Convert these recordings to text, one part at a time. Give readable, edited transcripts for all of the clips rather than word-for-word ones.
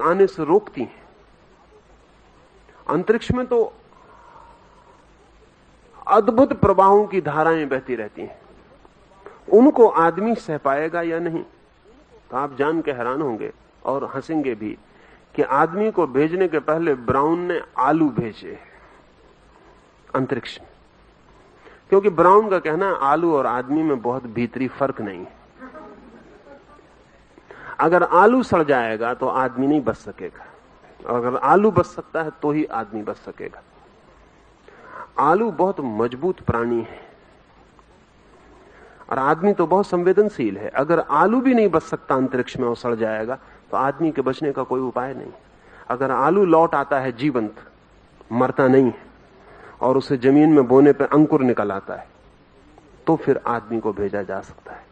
तक आने से रोकती हैं। अंतरिक्ष में तो अद्भुत प्रवाहों की धाराएं बहती रहती हैं, उनको आदमी सह पाएगा या नहीं? तो आप जान के हैरान होंगे और हंसेंगे भी कि आदमी को भेजने के पहले ब्राउन ने आलू भेजे अंतरिक्ष में, क्योंकि ब्राउन का कहना है आलू और आदमी में बहुत भीतरी फर्क नहीं है। अगर आलू सड़ जाएगा तो आदमी नहीं बच सकेगा, और अगर आलू बच सकता है तो ही आदमी बच सकेगा। आलू बहुत मजबूत प्राणी है और आदमी तो बहुत संवेदनशील है। अगर आलू भी नहीं बच सकता अंतरिक्ष में और सड़ जाएगा तो आदमी के बचने का कोई उपाय नहीं। अगर आलू लौट आता है जीवंत, मरता नहीं है, और उसे जमीन में बोने पर अंकुर निकल आता है, तो फिर आदमी को भेजा जा सकता है।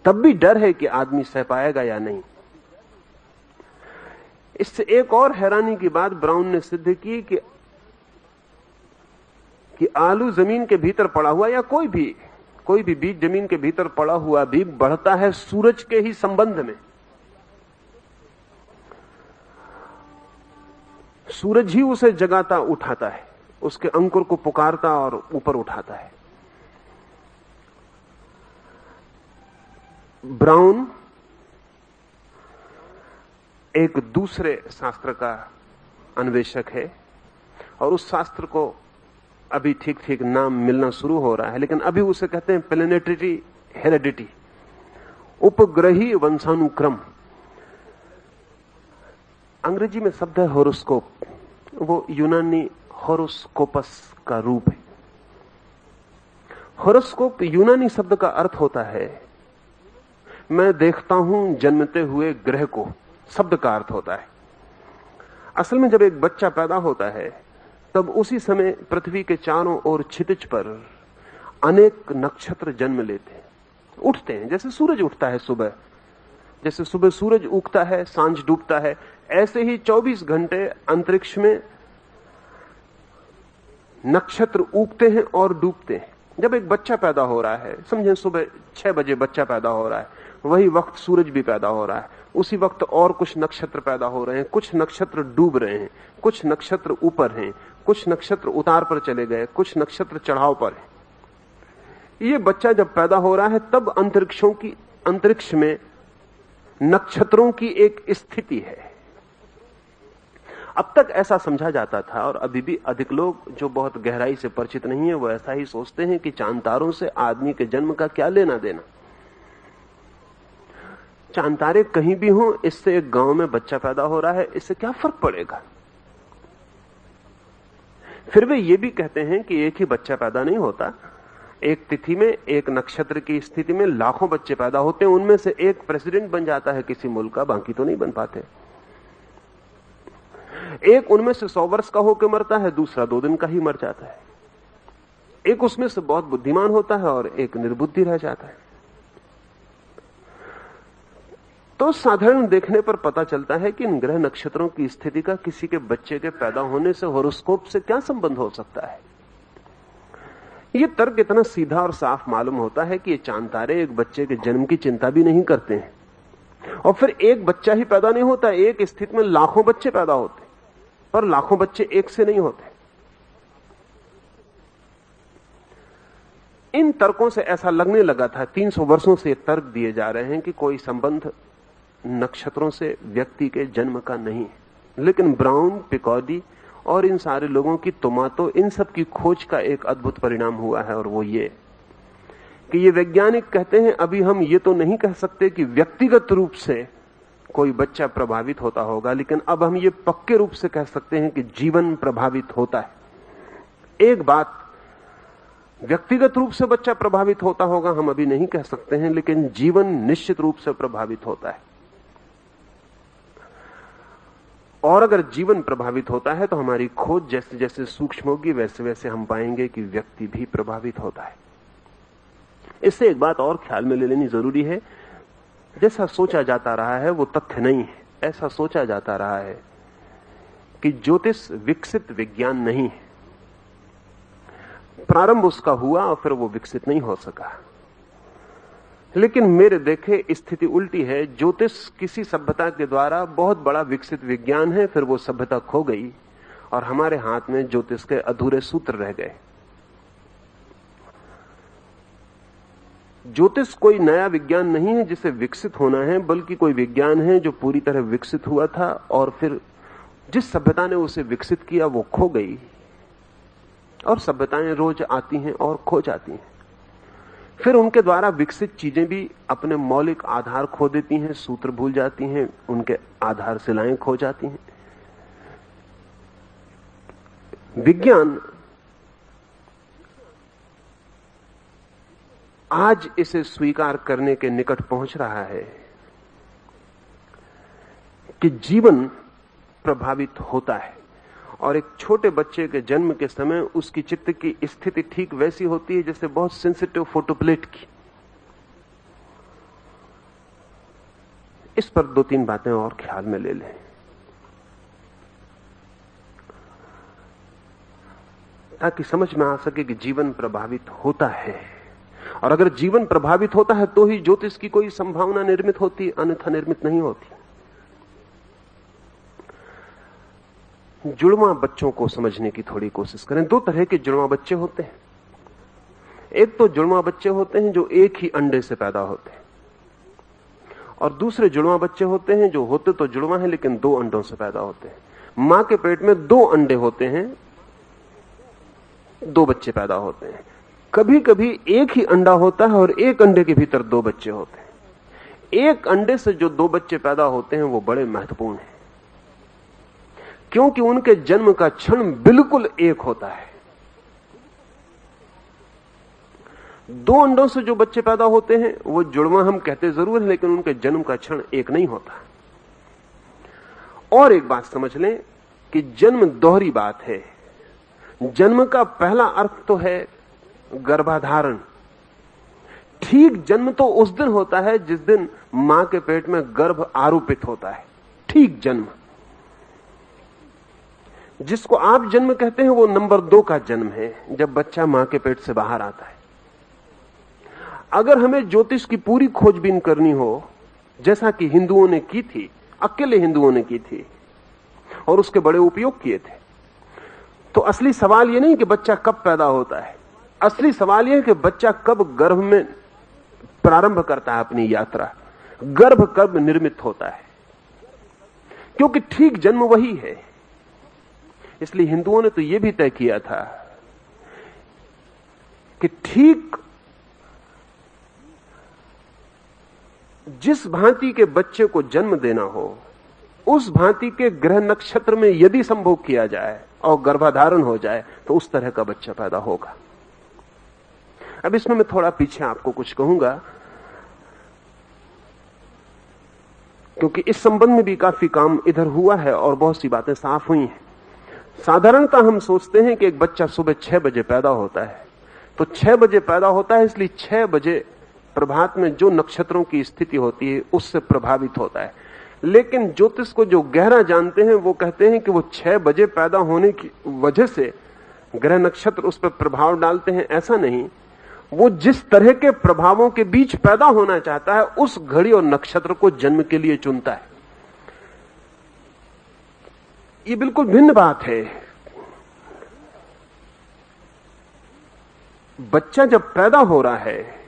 तब भी डर है कि आदमी सह पाएगा या नहीं। इससे एक और हैरानी की बात ब्राउन ने सिद्ध की कि आलू जमीन के भीतर पड़ा हुआ या कोई भी बीज जमीन के भीतर पड़ा हुआ भी बढ़ता है सूरज के ही संबंध में। सूरज ही उसे जगाता उठाता है, उसके अंकुर को पुकारता और ऊपर उठाता है। ब्राउन एक दूसरे शास्त्र का अन्वेषक है और उस शास्त्र को अभी ठीक ठीक नाम मिलना शुरू हो रहा है, लेकिन अभी उसे कहते हैं प्लेनेटरी हेरेडिटी, उपग्रही वंशानुक्रम। अंग्रेजी में शब्द है होरोस्कोप, वो यूनानी होरोस्कोपस का रूप है। होरोस्कोप यूनानी शब्द का अर्थ होता है मैं देखता हूं जन्मते हुए ग्रह को, शब्द का अर्थ होता है। असल में जब एक बच्चा पैदा होता है तब उसी समय पृथ्वी के चारों ओर क्षितिज पर अनेक नक्षत्र जन्म लेते हैं, उठते हैं। जैसे सूरज उठता है सुबह, जैसे सुबह सूरज उगता है सांझ डूबता है, ऐसे ही 24 घंटे अंतरिक्ष में नक्षत्र उगते हैं और डूबते हैं। जब एक बच्चा पैदा हो रहा है, समझें सुबह 6 बजे बच्चा पैदा हो रहा है, वही वक्त सूरज भी पैदा हो रहा है, उसी वक्त और कुछ नक्षत्र पैदा हो रहे हैं। कुछ नक्षत्र डूब रहे हैं, कुछ नक्षत्र ऊपर हैं, कुछ नक्षत्र उतार पर चले गए, कुछ नक्षत्र चढ़ाव पर हैं। ये बच्चा जब पैदा हो रहा है तब अंतरिक्ष में नक्षत्रों की एक स्थिति है। अब तक ऐसा समझा जाता था, और अभी भी अधिक लोग जो बहुत गहराई से परिचित नहीं है वो ऐसा ही सोचते हैं कि चांद तारों से आदमी के जन्म का क्या लेना देना। चांद तारे कहीं भी हों, इससे एक गांव में बच्चा पैदा हो रहा है, इससे क्या फर्क पड़ेगा। फिर वे ये भी कहते हैं कि एक ही बच्चा पैदा नहीं होता, एक तिथि में एक नक्षत्र की स्थिति में लाखों बच्चे पैदा होते हैं, उनमें से एक प्रेसिडेंट बन जाता है किसी मुल्क का, बाकी तो नहीं बन पाते। एक उनमें से 100 वर्ष का होकर मरता है, दूसरा 2 दिन का ही मर जाता है। एक उसमें से बहुत बुद्धिमान होता है और एक निर्बुद्धि रह जाता है। तो साधारण देखने पर पता चलता है कि इन ग्रह नक्षत्रों की स्थिति का किसी के बच्चे के पैदा होने से होरोस्कोप से क्या संबंध हो सकता है। यह तर्क इतना सीधा और साफ मालूम होता है कि ये चांद तारे एक बच्चे के जन्म की चिंता भी नहीं करते हैं, और फिर एक बच्चा ही पैदा नहीं होता, एक स्थिति में लाखों बच्चे पैदा होते, पर लाखों बच्चे एक से नहीं होते। इन तर्कों से ऐसा लगने लगा था, 300 वर्षों से तर्क दिए जा रहे हैं कि कोई संबंध नक्षत्रों से व्यक्ति के जन्म का नहीं है। लेकिन ब्राउन, पिकॉडी और इन सारे लोगों की तो इन सब की खोज का एक अद्भुत परिणाम हुआ है, और वो ये कि ये वैज्ञानिक कहते हैं अभी हम ये तो नहीं कह सकते कि व्यक्तिगत रूप से कोई बच्चा प्रभावित होता होगा, लेकिन अब हम ये पक्के रूप से कह सकते हैं कि जीवन प्रभावित होता है। एक बात, व्यक्तिगत रूप से बच्चा प्रभावित होता होगा हम अभी नहीं कह सकते हैं, लेकिन जीवन निश्चित रूप से प्रभावित होता है। और अगर जीवन प्रभावित होता है तो हमारी खोज जैसे जैसे सूक्ष्म होगी वैसे वैसे हम पाएंगे कि व्यक्ति भी प्रभावित होता है। इससे एक बात और ख्याल में ले लेनी जरूरी है, जैसा सोचा जाता रहा है वो तथ्य नहीं है। ऐसा सोचा जाता रहा है कि ज्योतिष विकसित विज्ञान नहीं है, प्रारंभ उसका हुआ और फिर वो विकसित नहीं हो सका। लेकिन मेरे देखे स्थिति उल्टी है। ज्योतिष किसी सभ्यता के द्वारा बहुत बड़ा विकसित विज्ञान है, फिर वो सभ्यता खो गई और हमारे हाथ में ज्योतिष के अधूरे सूत्र रह गए। ज्योतिष कोई नया विज्ञान नहीं है जिसे विकसित होना है, बल्कि कोई विज्ञान है जो पूरी तरह विकसित हुआ था और फिर जिस सभ्यता ने उसे विकसित किया वो खो गई। और सभ्यताएं रोज आती हैं और खो जाती हैं। फिर उनके द्वारा विकसित चीजें भी अपने मौलिक आधार खो देती हैं, सूत्र भूल जाती हैं, उनके आधार शिलाएं खो जाती हैं। विज्ञान आज इसे स्वीकार करने के निकट पहुंच रहा है कि जीवन प्रभावित होता है, और एक छोटे बच्चे के जन्म के समय उसकी चित्त की स्थिति ठीक वैसी होती है जैसे बहुत सेंसिटिव फोटोप्लेट की। इस पर 2-3 बातें और ख्याल में ले लें ताकि समझ में आ सके कि जीवन प्रभावित होता है, और अगर जीवन प्रभावित होता है तो ही ज्योतिष की कोई संभावना निर्मित होती, अन्यथा निर्मित नहीं होती। जुड़वा बच्चों को समझने की थोड़ी कोशिश करें। 2 तरह के जुड़वा बच्चे होते हैं। एक तो जुड़वा बच्चे होते हैं जो एक ही अंडे से पैदा होते हैं, और दूसरे जुड़वा बच्चे होते हैं जो होते तो जुड़वा हैं लेकिन 2 अंडों से पैदा होते हैं। मां के पेट में 2 अंडे होते हैं, 2 बच्चे पैदा होते हैं। कभी कभी एक ही अंडा होता है और एक अंडे के भीतर 2 बच्चे होते हैं। एक अंडे से जो 2 बच्चे पैदा होते हैं वो बड़े महत्वपूर्ण हैं, क्योंकि उनके जन्म का क्षण बिल्कुल एक होता है। 2 अंडों से जो बच्चे पैदा होते हैं वो जुड़वा हम कहते जरूर हैं, लेकिन उनके जन्म का क्षण एक नहीं होता। और एक बात समझ लें कि जन्म दोहरी बात है। जन्म का पहला अर्थ तो है गर्भाधारण। ठीक जन्म तो उस दिन होता है जिस दिन मां के पेट में गर्भ आरोपित होता है। ठीक जन्म, जिसको आप जन्म कहते हैं, वो नंबर 2 का जन्म है, जब बच्चा मां के पेट से बाहर आता है। अगर हमें ज्योतिष की पूरी खोजबीन करनी हो, जैसा कि हिंदुओं ने की थी, अकेले हिंदुओं ने की थी और उसके बड़े उपयोग किए थे, तो असली सवाल ये नहीं कि बच्चा कब पैदा होता है। असली सवाल यह है कि बच्चा कब गर्भ में प्रारंभ करता है अपनी यात्रा, गर्भ कब निर्मित होता है, क्योंकि ठीक जन्म वही है। इसलिए हिंदुओं ने तो यह भी तय किया था कि ठीक जिस भांति के बच्चे को जन्म देना हो, उस भांति के ग्रह नक्षत्र में यदि संभोग किया जाए और गर्भाधारण हो जाए तो उस तरह का बच्चा पैदा होगा। अब इसमें मैं थोड़ा पीछे आपको कुछ कहूंगा, क्योंकि इस संबंध में भी काफी काम इधर हुआ है और बहुत सी बातें साफ हुई हैं। साधारणतः हम सोचते हैं कि एक बच्चा सुबह 6 बजे पैदा होता है, तो 6 बजे पैदा होता है इसलिए 6 बजे प्रभात में जो नक्षत्रों की स्थिति होती है उससे प्रभावित होता है। लेकिन ज्योतिष को जो गहरा जानते हैं वो कहते हैं कि वो 6 बजे पैदा होने की वजह से ग्रह नक्षत्र उस पर प्रभाव डालते हैं, ऐसा नहीं। वो जिस तरह के प्रभावों के बीच पैदा होना चाहता है उस घड़ी और नक्षत्र को जन्म के लिए चुनता है। ये बिल्कुल भिन्न बात है। बच्चा जब पैदा हो रहा है,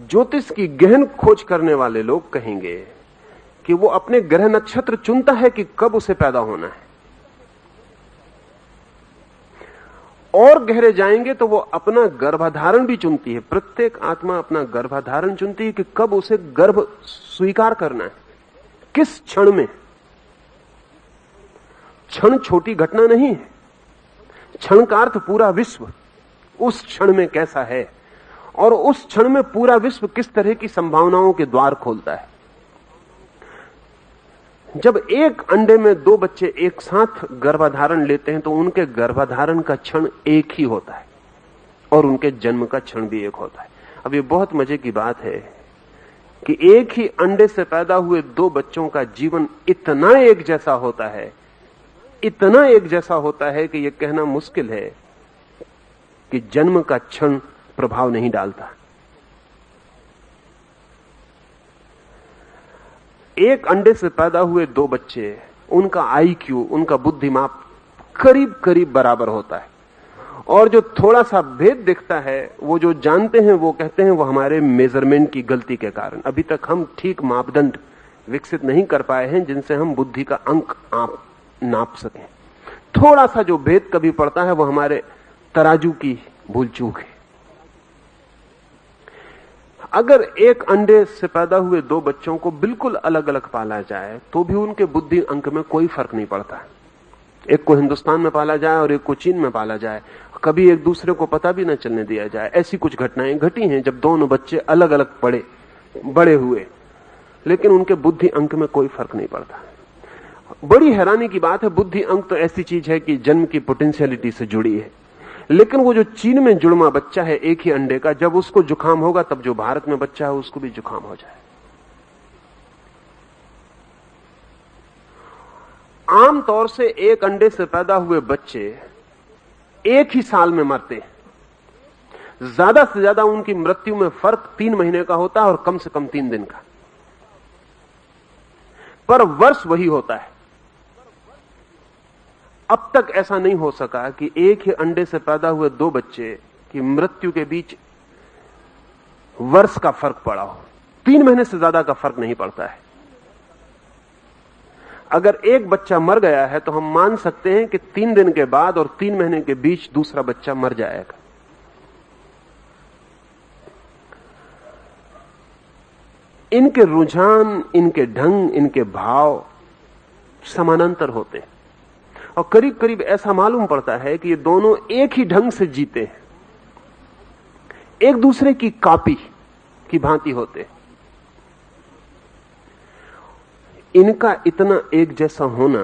ज्योतिष की गहन खोज करने वाले लोग कहेंगे कि वो अपने ग्रह नक्षत्र चुनता है कि कब उसे पैदा होना है। और गहरे जाएंगे तो वो अपना गर्भाधारण भी चुनती है। प्रत्येक आत्मा अपना गर्भाधारण चुनती है कि कब उसे गर्भ स्वीकार करना है, किस क्षण में। क्षण छोटी घटना नहीं है, क्षण का अर्थ पूरा विश्व उस क्षण में कैसा है, और उस क्षण में पूरा विश्व किस तरह की संभावनाओं के द्वार खोलता है। जब एक अंडे में 2 बच्चे एक साथ गर्भाधारण लेते हैं तो उनके गर्भाधारण का क्षण एक ही होता है और उनके जन्म का क्षण भी एक होता है। अब ये बहुत मजे की बात है कि एक ही अंडे से पैदा हुए 2 बच्चों का जीवन इतना एक जैसा होता है, इतना एक जैसा होता है कि यह कहना मुश्किल है कि जन्म का क्षण प्रभाव नहीं डालता। एक अंडे से पैदा हुए दो बच्चे, उनका आईक्यू, उनका बुद्धिमाप करीब करीब बराबर होता है, और जो थोड़ा सा भेद दिखता है वो जो जानते हैं वो कहते हैं वो हमारे मेजरमेंट की गलती के कारण। अभी तक हम ठीक मापदंड विकसित नहीं कर पाए हैं जिनसे हम बुद्धि का अंक नाप सकें। थोड़ा सा जो भेद कभी पड़ता है वो हमारे तराजू की भूल चूक है। अगर एक अंडे से पैदा हुए दो बच्चों को बिल्कुल अलग अलग पाला जाए तो भी उनके बुद्धि अंक में कोई फर्क नहीं पड़ता। एक को हिंदुस्तान में पाला जाए और एक को चीन में पाला जाए, कभी एक दूसरे को पता भी न चलने दिया जाए। ऐसी कुछ घटनाएं घटी हैं जब दोनों बच्चे अलग अलग बड़े हुए, लेकिन उनके बुद्धि अंक में कोई फर्क नहीं पड़ता। बड़ी हैरानी की बात है, बुद्धि अंक तो ऐसी चीज है कि जन्म की पोटेंशियलिटी से जुड़ी है, लेकिन वो जो चीन में जुड़वा बच्चा है एक ही अंडे का, जब उसको जुकाम होगा तब जो भारत में बच्चा है उसको भी जुकाम हो जाए। आमतौर से एक अंडे से पैदा हुए बच्चे एक ही साल में मरते हैं। ज्यादा से ज्यादा उनकी मृत्यु में फर्क 3 महीने का होता है और कम से कम 3 दिन का, पर वर्ष वही होता है। अब तक ऐसा नहीं हो सका कि एक ही अंडे से पैदा हुए दो बच्चे की मृत्यु के बीच वर्ष का फर्क पड़ा हो। 3 महीने से ज्यादा का फर्क नहीं पड़ता है। अगर एक बच्चा मर गया है तो हम मान सकते हैं कि 3 दिन के बाद और 3 महीने के बीच दूसरा बच्चा मर जाएगा। इनके रुझान, इनके ढंग, इनके भाव समानांतर होते हैं और करीब करीब ऐसा मालूम पड़ता है कि ये दोनों एक ही ढंग से जीते हैं, एक दूसरे की कॉपी की भांति होते हैं। इनका इतना एक जैसा होना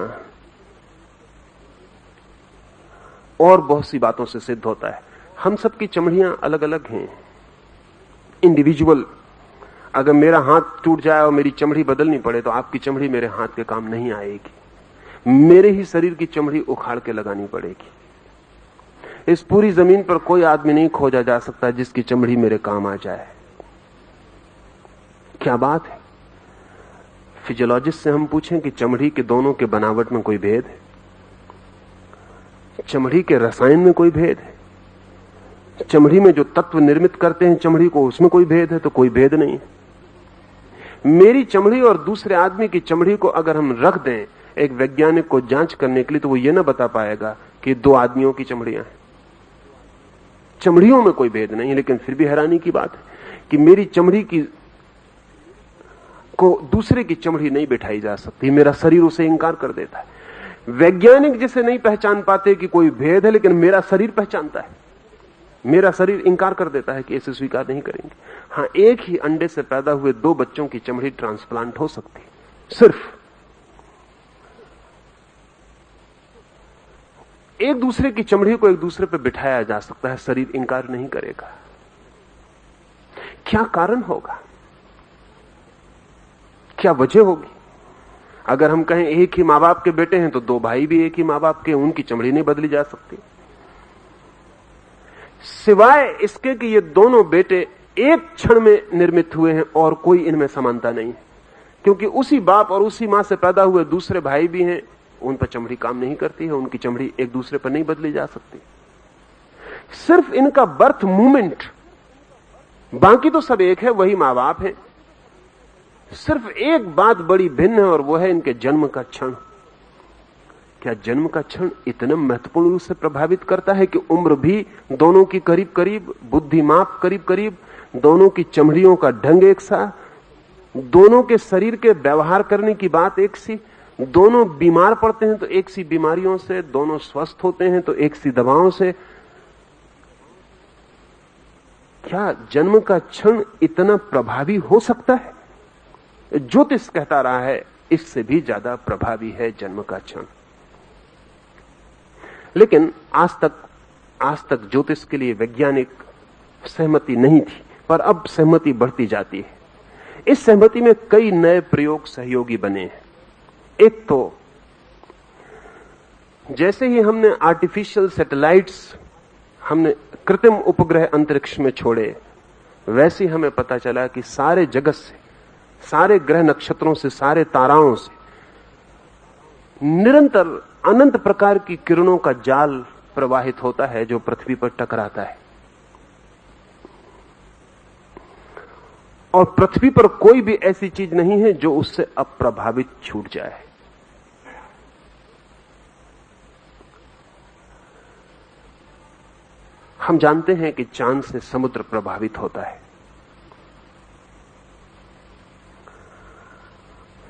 और बहुत सी बातों से सिद्ध होता है। हम सबकी चमड़ियां अलग अलग हैं, इंडिविजुअल। अगर मेरा हाथ टूट जाए और मेरी चमड़ी बदलनी पड़े तो आपकी चमड़ी मेरे हाथ के काम नहीं आएगी, मेरे ही शरीर की चमड़ी उखाड़ के लगानी पड़ेगी। इस पूरी जमीन पर कोई आदमी नहीं खोजा जा सकता जिसकी चमड़ी मेरे काम आ जाए। क्या बात है। फिजियोलॉजिस्ट से हम पूछें कि चमड़ी के दोनों के बनावट में कोई भेद है, चमड़ी के रसायन में कोई भेद है, चमड़ी में जो तत्व निर्मित करते हैं चमड़ी को उसमें कोई भेद है? तो कोई भेद नहीं है। मेरी चमड़ी और दूसरे आदमी की चमड़ी को अगर हम रख दें एक वैज्ञानिक को जांच करने के लिए तो वो ये ना बता पाएगा कि 2 आदमियों की चमड़ियां हैं। चमड़ियों में कोई भेद नहीं है, लेकिन फिर भी हैरानी की बात है कि मेरी चमड़ी की को दूसरे की चमड़ी नहीं बिठाई जा सकती, मेरा शरीर उसे इंकार कर देता है। वैज्ञानिक जिसे नहीं पहचान पाते कि कोई भेद है, लेकिन मेरा शरीर पहचानता है, मेरा शरीर इंकार कर देता है कि इसे स्वीकार नहीं करेंगे। हां, एक ही अंडे से पैदा हुए 2 बच्चों की चमड़ी ट्रांसप्लांट हो सकती है, सिर्फ एक दूसरे की चमड़ी को एक दूसरे पर बिठाया जा सकता है, शरीर इंकार नहीं करेगा। क्या कारण होगा, क्या वजह होगी? अगर हम कहें एक ही मां बाप के बेटे हैं तो 2 भाई भी एक ही मां बाप के, उनकी चमड़ी नहीं बदली जा सकती, सिवाय इसके कि ये दोनों बेटे एक क्षण में निर्मित हुए हैं और कोई इनमें समानता नहीं है, क्योंकि उसी बाप और उसी मां से पैदा हुए दूसरे भाई भी हैं, उन पर चमड़ी काम नहीं करती है, उनकी चमड़ी एक दूसरे पर नहीं बदली जा सकती। सिर्फ इनका बर्थ मूवमेंट, बाकी तो सब एक है, वही मां बाप है। सिर्फ एक बात बड़ी भिन्न है और वो है इनके जन्म का क्षण। क्या जन्म का क्षण इतना महत्वपूर्ण रूप से प्रभावित करता है कि उम्र भी दोनों की करीब करीब, बुद्धिमाप करीब करीब, दोनों की चमड़ियों का ढंग एक सा, दोनों के शरीर के व्यवहार करने की बात एक सी, दोनों बीमार पड़ते हैं तो एक सी बीमारियों से, दोनों स्वस्थ होते हैं तो एक सी दवाओं से। क्या जन्म का क्षण इतना प्रभावी हो सकता है? ज्योतिष कहता रहा है इससे भी ज्यादा प्रभावी है जन्म का क्षण। लेकिन आज तक ज्योतिष के लिए वैज्ञानिक सहमति नहीं थी, पर अब सहमति बढ़ती जाती है। इस सहमति में कई नए प्रयोग सहयोगी बने हैं। एक तो जैसे ही हमने आर्टिफिशियल सैटेलाइट्स हमने कृत्रिम उपग्रह अंतरिक्ष में छोड़े, वैसे ही हमें पता चला कि सारे जगत से, सारे ग्रह नक्षत्रों से, सारे ताराओं से निरंतर अनंत प्रकार की किरणों का जाल प्रवाहित होता है जो पृथ्वी पर टकराता है। और पृथ्वी पर कोई भी ऐसी चीज नहीं है जो उससे अप्रभावित छूट जाए। हम जानते हैं कि चांद से समुद्र प्रभावित होता है,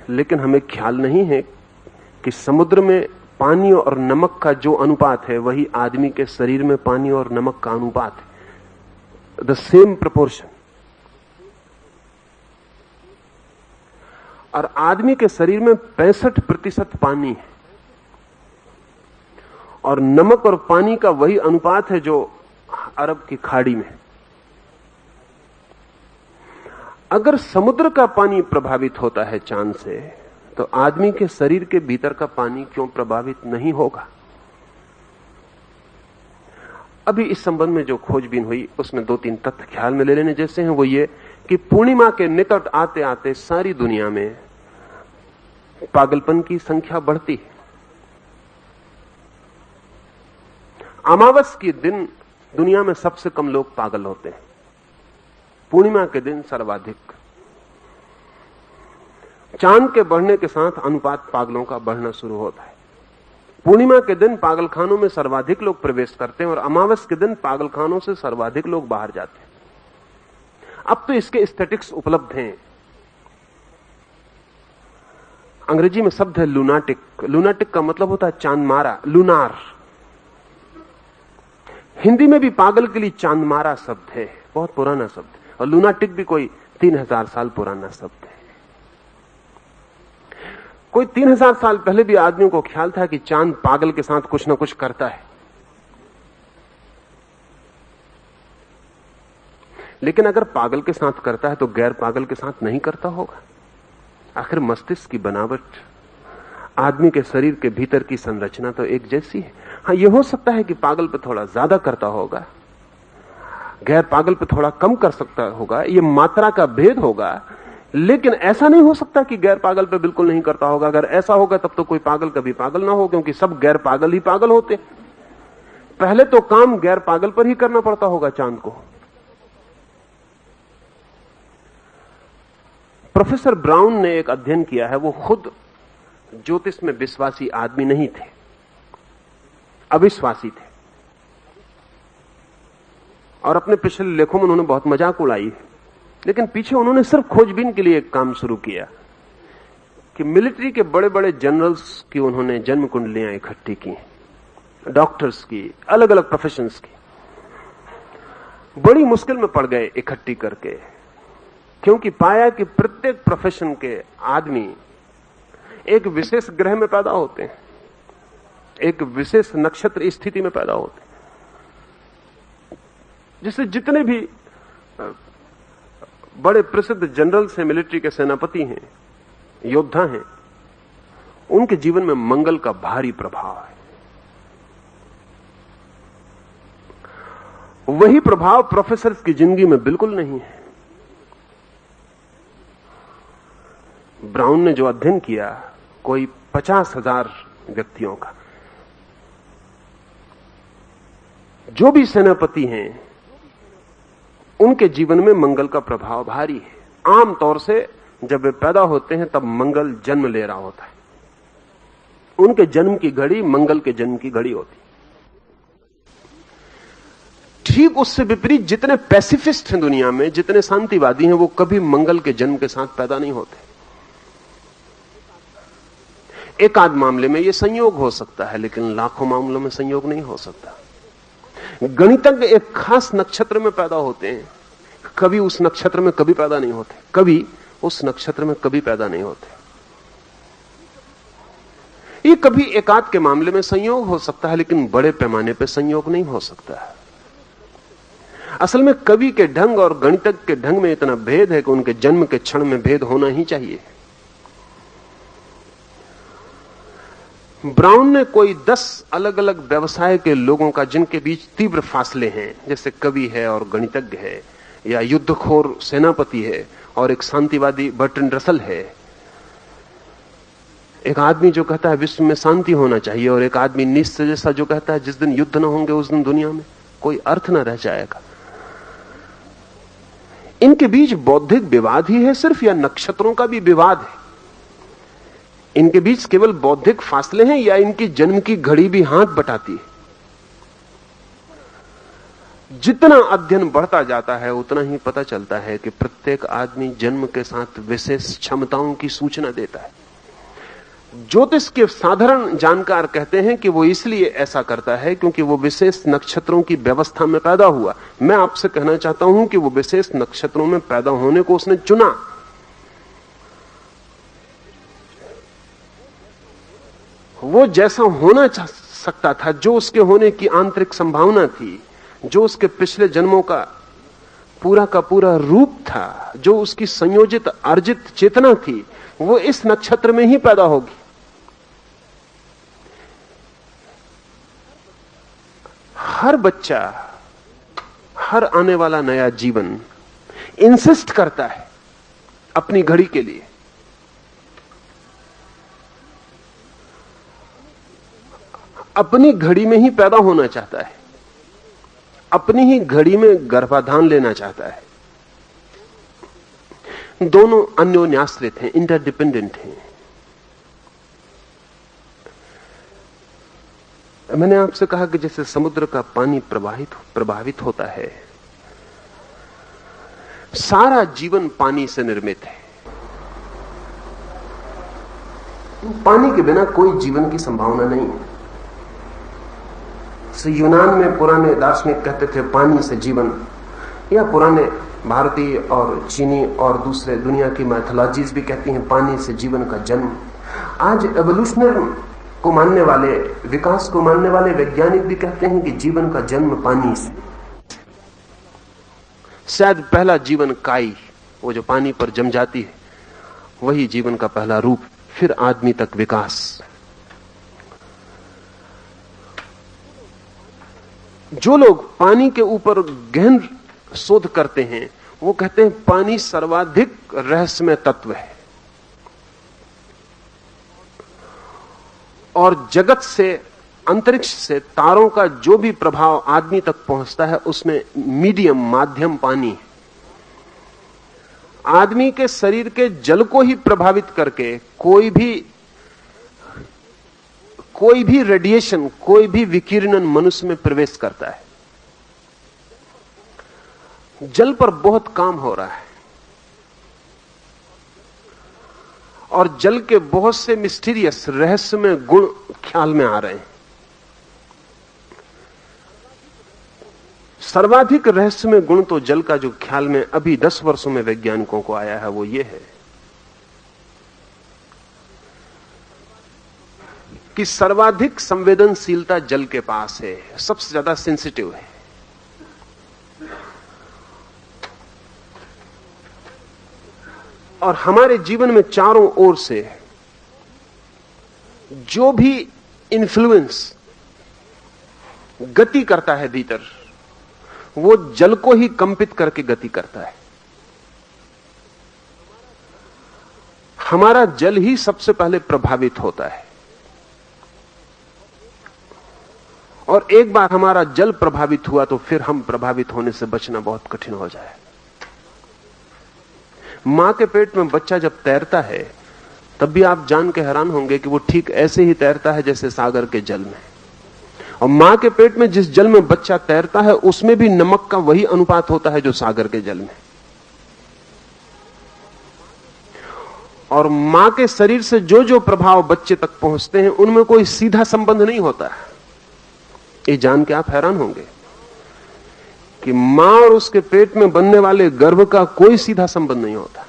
लेकिन हमें ख्याल नहीं है कि समुद्र में पानी और नमक का जो अनुपात है वही आदमी के शरीर में पानी और नमक का अनुपात है, द सेम प्रोपोर्शन। और आदमी के शरीर में 65% पानी है और नमक और पानी का वही अनुपात है जो अरब की खाड़ी में। अगर समुद्र का पानी प्रभावित होता है चांद से, तो आदमी के शरीर के भीतर का पानी क्यों प्रभावित नहीं होगा? अभी इस संबंध में जो खोजबीन हुई उसमें 2-3 तथ्य ख्याल में ले लेने जैसे हैं। वो ये कि पूर्णिमा के निकट आते आते सारी दुनिया में पागलपन की संख्या बढ़ती है। अमावस के दिन दुनिया में सबसे कम लोग पागल होते हैं, पूर्णिमा के दिन सर्वाधिक। चांद के बढ़ने के साथ अनुपात पागलों का बढ़ना शुरू होता है। पूर्णिमा के दिन पागलखानों में सर्वाधिक लोग प्रवेश करते हैं और अमावस के दिन पागलखानों से सर्वाधिक लोग बाहर जाते हैं। अब तो इसके स्टैटिस्टिक्स उपलब्ध हैं। अंग्रेजी में शब्द है लूनाटिक। लूनाटिक का मतलब होता है चांदमारा, लूनार। हिंदी में भी पागल के लिए चांदमारा शब्द है, बहुत पुराना शब्द है। और लूनाटिक भी कोई 3000 साल पुराना शब्द है। कोई 3000 साल पहले भी आदमियों को ख्याल था कि चांद पागल के साथ कुछ ना कुछ करता है, लेकिन अगर पागल के साथ करता है तो गैर पागल के साथ नहीं करता होगा। आखिर मस्तिष्क की बनावट, आदमी के शरीर के भीतर की संरचना तो एक जैसी है। हाँ, यह हो सकता है कि पागल पे थोड़ा ज्यादा करता होगा, गैर पागल पे थोड़ा कम कर सकता होगा, ये मात्रा का भेद होगा, लेकिन ऐसा नहीं हो सकता कि गैर पागल पे बिल्कुल नहीं करता होगा। अगर ऐसा होगा तब तो कोई पागल कभी पागल ना हो, क्योंकि सब गैर पागल ही पागल होते। पहले तो काम गैर पागल पर ही करना पड़ता होगा चांद को। प्रोफेसर ब्राउन ने एक अध्ययन किया है। वो खुद ज्योतिष में विश्वासी आदमी नहीं थे, अविश्वासी थे, और अपने पिछले लेखों में उन्होंने बहुत मजाक उड़ाई, लेकिन पीछे उन्होंने सिर्फ खोजबीन के लिए एक काम शुरू किया कि मिलिट्री के बड़े बड़े जनरल्स की उन्होंने जन्म कुंडलियां इकट्ठी की, डॉक्टर्स की, अलग अलग प्रोफेशंस की। बड़ी मुश्किल में पड़ गए इकट्ठी करके, क्योंकि पाया कि प्रत्येक प्रोफेशन के आदमी एक विशेष ग्रह में पैदा होते हैं, एक विशेष नक्षत्र स्थिति में पैदा होते हैं। जिससे जितने भी बड़े प्रसिद्ध जनरल्स हैं, मिलिट्री के सेनापति हैं, योद्धा हैं, उनके जीवन में मंगल का भारी प्रभाव है। वही प्रभाव प्रोफेसर की जिंदगी में बिल्कुल नहीं है। ब्राउन ने जो अध्ययन किया, कोई 50,000 व्यक्तियों का, जो भी सेनापति हैं, उनके जीवन में मंगल का प्रभाव भारी है। आमतौर से जब वे पैदा होते हैं तब मंगल जन्म ले रहा होता है। उनके जन्म की घड़ी मंगल के जन्म की घड़ी होती। ठीक उससे विपरीत जितने पैसिफिस्ट हैं दुनिया में, जितने शांतिवादी हैं, वो कभी मंगल के जन्म के साथ पैदा नहीं होते। एक आध मामले में यह संयोग हो सकता है, लेकिन लाखों मामलों में संयोग नहीं हो सकता। गणितज्ञ एक खास नक्षत्र में पैदा होते हैं, कभी उस नक्षत्र में कभी पैदा नहीं होते, कभी उस नक्षत्र में कभी पैदा नहीं होते। ये कभी एकाध के मामले में संयोग हो सकता है, लेकिन बड़े पैमाने पर संयोग नहीं हो सकता है। असल में कवि के ढंग और गणितज्ञ के ढंग में इतना भेद है कि उनके जन्म के क्षण में भेद होना ही चाहिए। ब्राउन ने कोई 10 अलग अलग व्यवसाय के लोगों का, जिनके बीच तीव्र फासले हैं, जैसे कवि है और गणितज्ञ है, या युद्धखोर सेनापति है और एक शांतिवादी बर्ट्रैंड रसल है, एक आदमी जो कहता है विश्व में शांति होना चाहिए, और एक आदमी नीत्शे जैसा जो कहता है जिस दिन युद्ध न होंगे उस दिन दुनिया में कोई अर्थ न रह जाएगा। इनके बीच बौद्धिक विवाद ही है सिर्फ, या नक्षत्रों का भी विवाद है? इनके बीच केवल बौद्धिक फासले हैं या इनकी जन्म की घड़ी भी हाथ बटाती है? जितना अध्ययन बढ़ता जाता है उतना ही पता चलता है कि प्रत्येक आदमी जन्म के साथ विशेष क्षमताओं की सूचना देता है। ज्योतिष के साधारण जानकार कहते हैं कि वो इसलिए ऐसा करता है क्योंकि वो विशेष नक्षत्रों की व्यवस्था में पैदा हुआ। मैं आपसे कहना चाहता हूं कि वो विशेष नक्षत्रों में पैदा होने को उसने चुना। वो जैसा होना चाह सकता था, जो उसके होने की आंतरिक संभावना थी, जो उसके पिछले जन्मों का पूरा रूप था, जो उसकी संयोजित अर्जित चेतना थी, वो इस नक्षत्र में ही पैदा होगी। हर बच्चा, हर आने वाला नया जीवन इंसिस्ट करता है अपनी घड़ी के लिए। अपनी घड़ी में ही पैदा होना चाहता है, अपनी ही घड़ी में गर्भाधान लेना चाहता है। दोनों अन्योन्याश्रित हैं, इंटरडिपेंडेंट हैं। मैंने आपसे कहा कि जैसे समुद्र का पानी प्रभावित होता है, सारा जीवन पानी से निर्मित है। पानी के बिना कोई जीवन की संभावना नहीं है। यूनान में पुराने दार्शनिक कहते थे पानी से जीवन, या पुराने भारतीय और चीनी और दूसरे दुनिया की मैथोलॉजीज भी कहती हैं पानी से जीवन का जन्म। आज एवोल्यूशनर को मानने वाले, विकास को मानने वाले वैज्ञानिक भी कहते हैं कि जीवन का जन्म पानी से। शायद पहला जीवन काई, वो जो पानी पर जम जाती है, वही जीवन का पहला रूप, फिर आदमी तक विकास। जो लोग पानी के ऊपर गहन शोध करते हैं वो कहते हैं पानी सर्वाधिक रहस्यमय तत्व है, और जगत से, अंतरिक्ष से, तारों का जो भी प्रभाव आदमी तक पहुंचता है उसमें मीडियम, माध्यम पानी है। आदमी के शरीर के जल को ही प्रभावित करके कोई भी रेडिएशन, कोई भी विकिरणन मनुष्य में प्रवेश करता है। जल पर बहुत काम हो रहा है और जल के बहुत से मिस्टीरियस, रहस्यमय गुण ख्याल में आ रहे हैं। सर्वाधिक रहस्यमय गुण तो जल का जो ख्याल में अभी 10 वर्षों में वैज्ञानिकों को आया है वो ये है कि सर्वाधिक संवेदनशीलता जल के पास है, सबसे ज्यादा सेंसिटिव है। और हमारे जीवन में चारों ओर से जो भी इन्फ्लुएंस गति करता है भीतर, वो जल को ही कंपित करके गति करता है। हमारा जल ही सबसे पहले प्रभावित होता है, और एक बार हमारा जल प्रभावित हुआ तो फिर हम प्रभावित होने से बचना बहुत कठिन हो जाए। मां के पेट में बच्चा जब तैरता है तब भी आप जान के हैरान होंगे कि वो ठीक ऐसे ही तैरता है जैसे सागर के जल में। और मां के पेट में जिस जल में बच्चा तैरता है उसमें भी नमक का वही अनुपात होता है जो सागर के जल में। और मां के शरीर से जो जो प्रभाव बच्चे तक पहुंचते हैं उनमें कोई सीधा संबंध नहीं होता है। ये जान के आप हैरान होंगे कि मां और उसके पेट में बनने वाले गर्भ का कोई सीधा संबंध नहीं होता।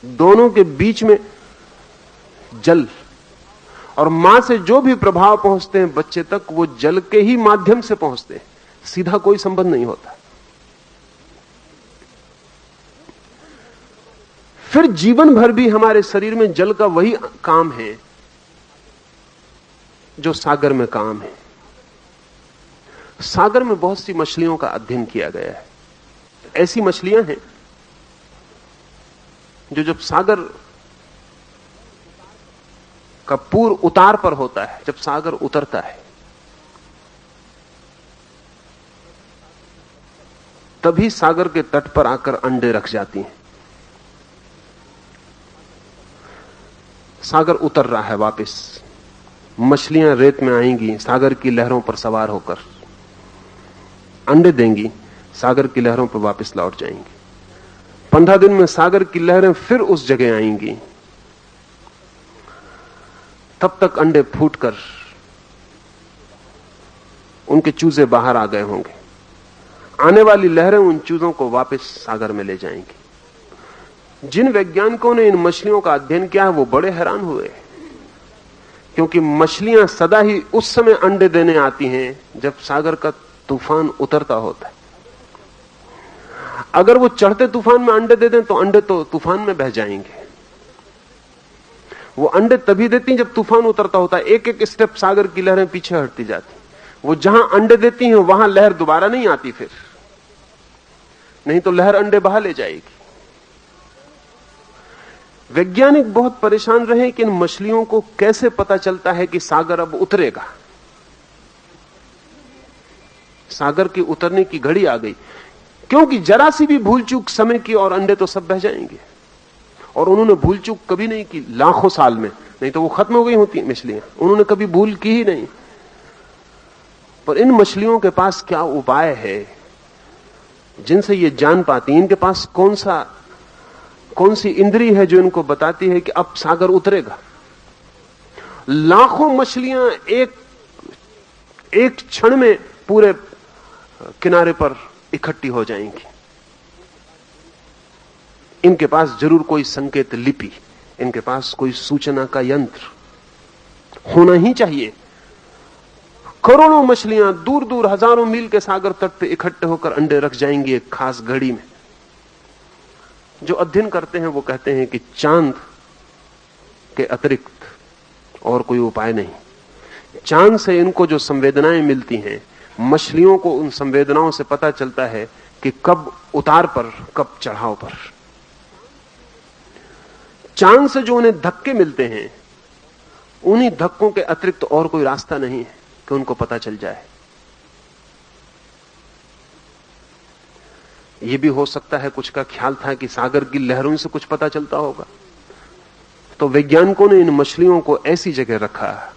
दोनों के बीच में जल, और मां से जो भी प्रभाव पहुंचते हैं बच्चे तक वो जल के ही माध्यम से पहुंचते हैं, सीधा कोई संबंध नहीं होता। फिर जीवन भर भी हमारे शरीर में जल का वही काम है जो सागर में काम है। सागर में बहुत सी मछलियों का अध्ययन किया गया है। ऐसी मछलियां हैं जो जब सागर का पूर्व उतार पर होता है, जब सागर उतरता है, तभी सागर के तट पर आकर अंडे रख जाती हैं। सागर उतर रहा है वापस, मछलियां रेत में आएंगी, सागर की लहरों पर सवार होकर अंडे देंगी, सागर की लहरों पर वापस लौट जाएंगी। 15 दिन में सागर की लहरें फिर उस जगह आएंगी, तब तक अंडे फूटकर उनके चूजे बाहर आ गए होंगे। आने वाली लहरें उन चूजों को वापस सागर में ले जाएंगी। जिन वैज्ञानिकों ने इन मछलियों का अध्ययन किया है वो बड़े हैरान हुए, क्योंकि मछलियां सदा ही उस समय अंडे देने आती हैं जब सागर का तूफान उतरता होता है। अगर वो चढ़ते तूफान में अंडे दे दें तो अंडे तो तूफान में बह जाएंगे। वो अंडे तभी देती हैं जब तूफान उतरता होता है। एक एक स्टेप सागर की लहरें पीछे हटती जाती। वो जहां अंडे देती हैं वहां लहर दोबारा नहीं आती, फिर नहीं तो लहर अंडे बहा ले जाएगी। वैज्ञानिक बहुत परेशान रहे कि इन मछलियों को कैसे पता चलता है कि सागर अब उतरेगा। सागर की उतरने की घड़ी आ गई, क्योंकि जरा सी भी भूल चूक समय की और अंडे तो सब बह जाएंगे। और उन्होंने भूल चूक कभी नहीं की लाखों साल में, नहीं तो वो खत्म हो गई होती मछलियां। उन्होंने कभी भूल की ही नहीं। पर इन मछलियों के पास क्या उपाय है जिनसे ये जान पाती? इनके पास कौन सी इंद्री है जो इनको बताती है कि अब सागर उतरेगा? लाखों मछलियां एक क्षण में पूरे किनारे पर इकट्ठी हो जाएंगी। इनके पास जरूर कोई संकेत लिपि, इनके पास कोई सूचना का यंत्र होना ही चाहिए। करोड़ों मछलियां दूर दूर हजारों मील के सागर तट पे इकट्ठे होकर अंडे रख जाएंगी एक खास घड़ी में। जो अध्ययन करते हैं वो कहते हैं कि चांद के अतिरिक्त और कोई उपाय नहीं। चांद से इनको जो संवेदनाएं मिलती हैं, मछलियों को उन संवेदनाओं से पता चलता है कि कब उतार पर, कब चढ़ाव पर। चांद से जो उन्हें धक्के मिलते हैं, उन्हीं धक्कों के अतिरिक्त और कोई रास्ता नहीं है कि उनको पता चल जाए। यह भी हो सकता है कुछ का ख्याल था कि सागर की लहरों से कुछ पता चलता होगा, तो वैज्ञानिकों ने इन मछलियों को ऐसी जगह रखा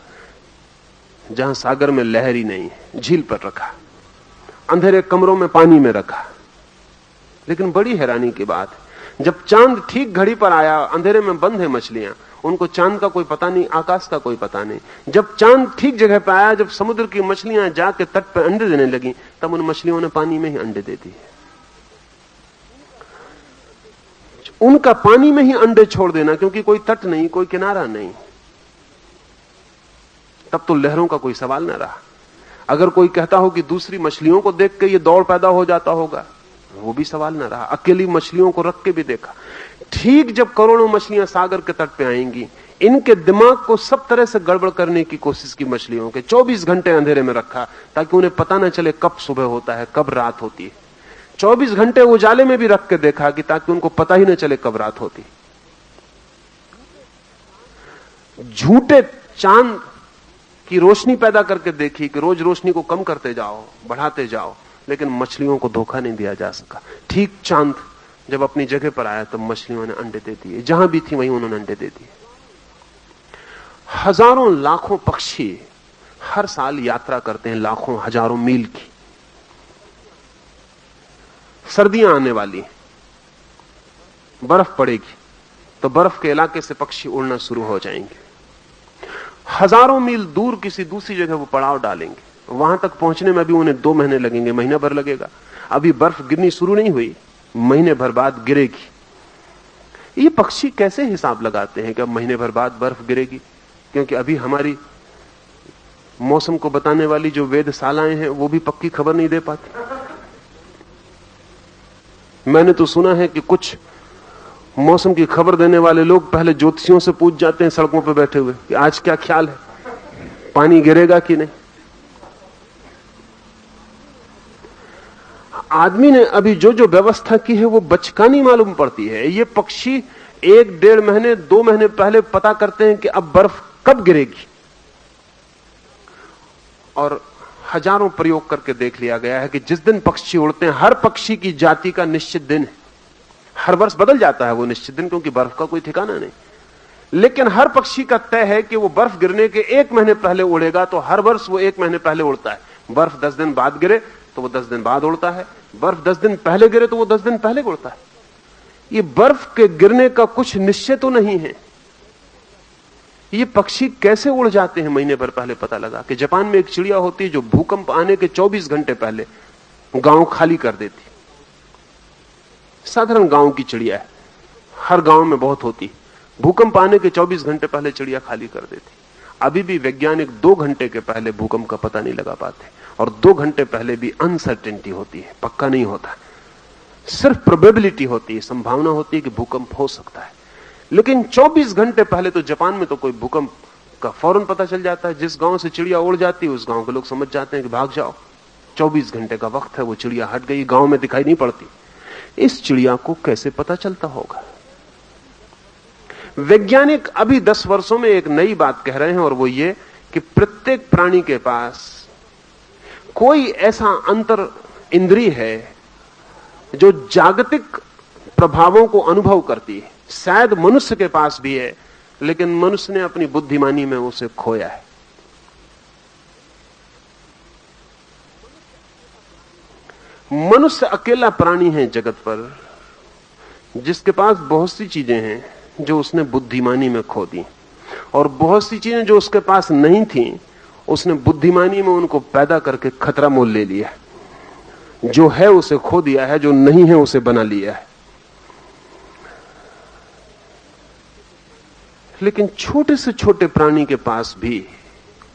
जहां सागर में लहर ही नहीं है, झील पर रखा, अंधेरे कमरों में पानी में रखा। लेकिन बड़ी हैरानी की बात है, जब चांद ठीक घड़ी पर आया, अंधेरे में बंद है मछलियां, उनको चांद का कोई पता नहीं, आकाश का कोई पता नहीं। जब चांद ठीक जगह पर आया, जब समुद्र की मछलियां जाके तट पर अंडे देने लगी, तब उन मछलियों ने पानी में ही अंडे दे दिए। उनका पानी में ही अंडे छोड़ देना, क्योंकि कोई तट नहीं, कोई किनारा नहीं, तब तो लहरों का कोई सवाल ना रहा। अगर कोई कहता हो कि दूसरी मछलियों को देख के ये दौड़ पैदा हो जाता होगा, वो भी सवाल ना रहा। अकेली मछलियों को रख के भी देखा। ठीक जब करोड़ों मछलियां सागर के तट पे आएंगी, इनके दिमाग को सब तरह से गड़बड़ करने की कोशिश की मछलियों के। 24 घंटे अंधेरे में रखा ताकि उन्हें पता ना चले कब सुबह होता है, कब रात होती है। 24 घंटे उजाले में भी रख के देखा कि ताकि उनको पता ही ना चले कब रात होती। झूठे चांद की रोशनी पैदा करके देखी कि रोज रोशनी को कम करते जाओ, बढ़ाते जाओ, लेकिन मछलियों को धोखा नहीं दिया जा सका। ठीक चांद जब अपनी जगह पर आया तो मछलियों ने अंडे दे दिए, जहां भी थी वहीं उन्होंने अंडे दे दिए। हजारों लाखों पक्षी हर साल यात्रा करते हैं, लाखों हजारों मील की। सर्दियां आने वाली, बर्फ पड़ेगी, तो बर्फ के इलाके से पक्षी उड़ना शुरू हो जाएंगे। हजारों मील दूर किसी दूसरी जगह वो पड़ाव डालेंगे, वहां तक पहुंचने में भी उन्हें 2 महीने लगेंगे, महीना भर लगेगा। अभी बर्फ गिरनी शुरू नहीं हुई, महीने भर बाद गिरेगी। ये पक्षी कैसे हिसाब लगाते हैं कि अब महीने भर बाद बर्फ गिरेगी? क्योंकि अभी हमारी मौसम को बताने वाली जो वेधशालाएं हैं वो भी पक्की खबर नहीं दे पाती। मैंने तो सुना है कि कुछ मौसम की खबर देने वाले लोग पहले ज्योतिषियों से पूछ जाते हैं सड़कों पर बैठे हुए कि आज क्या ख्याल है। पानी गिरेगा कि नहीं। आदमी ने अभी जो जो व्यवस्था की है वो बचकानी मालूम पड़ती है। ये पक्षी 1-1.5 महीने 2 महीने पहले पता करते हैं कि अब बर्फ कब गिरेगी, और हजारों प्रयोग करके देख लिया गया है कि जिस दिन पक्षी उड़ते हैं, हर पक्षी की जाति का निश्चित दिन है। हर वर्ष बदल जाता है वो निश्चित दिन, क्योंकि बर्फ का कोई ठिकाना नहीं, लेकिन हर पक्षी का तय है कि वो बर्फ गिरने के 1 महीने पहले उड़ेगा, तो हर वर्ष वो 1 महीने पहले उड़ता है। बर्फ 10 दिन बाद गिरे तो वो 10 दिन बाद उड़ता है, बर्फ 10 दिन पहले गिरे तो वो 10 दिन पहले उड़ता है। ये बर्फ के गिरने का कुछ निश्चय तो नहीं है। ये पक्षी कैसे उड़ जाते हैं महीने भर पहले पता लगा कि जापान में एक चिड़िया होती है जो भूकंप आने के 24 घंटे पहले गांव खाली कर देती। साधारण गांव की चिड़िया है, हर गांव में बहुत होती। भूकंप आने के 24 घंटे पहले चिड़िया खाली कर देती। अभी भी वैज्ञानिक 2 घंटे के पहले भूकंप का पता नहीं लगा पाते, और 2 घंटे पहले भी अनसर्टेनिटी होती है, पक्का नहीं होता, सिर्फ प्रोबेबिलिटी होती है, संभावना होती है कि भूकंप हो सकता है। लेकिन 24 घंटे पहले तो जापान में तो कोई भूकंप का फौरन पता चल जाता है। जिस गांव से चिड़िया उड़ जाती है उस गांव के लोग समझ जाते हैं कि भाग जाओ, 24 घंटे का वक्त है, वो चिड़िया हट गई, गांव में दिखाई नहीं पड़ती। इस चिड़िया को कैसे पता चलता होगा? वैज्ञानिक अभी 10 वर्षों में एक नई बात कह रहे हैं, और वो ये कि प्रत्येक प्राणी के पास कोई ऐसा अंतर इंद्रिय है जो जागतिक प्रभावों को अनुभव करती है। शायद मनुष्य के पास भी है, लेकिन मनुष्य ने अपनी बुद्धिमानी में उसे खोया है। मनुष्य अकेला प्राणी है जगत पर जिसके पास बहुत सी चीजें हैं जो उसने बुद्धिमानी में खो दी, और बहुत सी चीजें जो उसके पास नहीं थी उसने बुद्धिमानी में उनको पैदा करके खतरा मोल ले लिया है। जो है उसे खो दिया है, जो नहीं है उसे बना लिया है। लेकिन छोटे से छोटे प्राणी के पास भी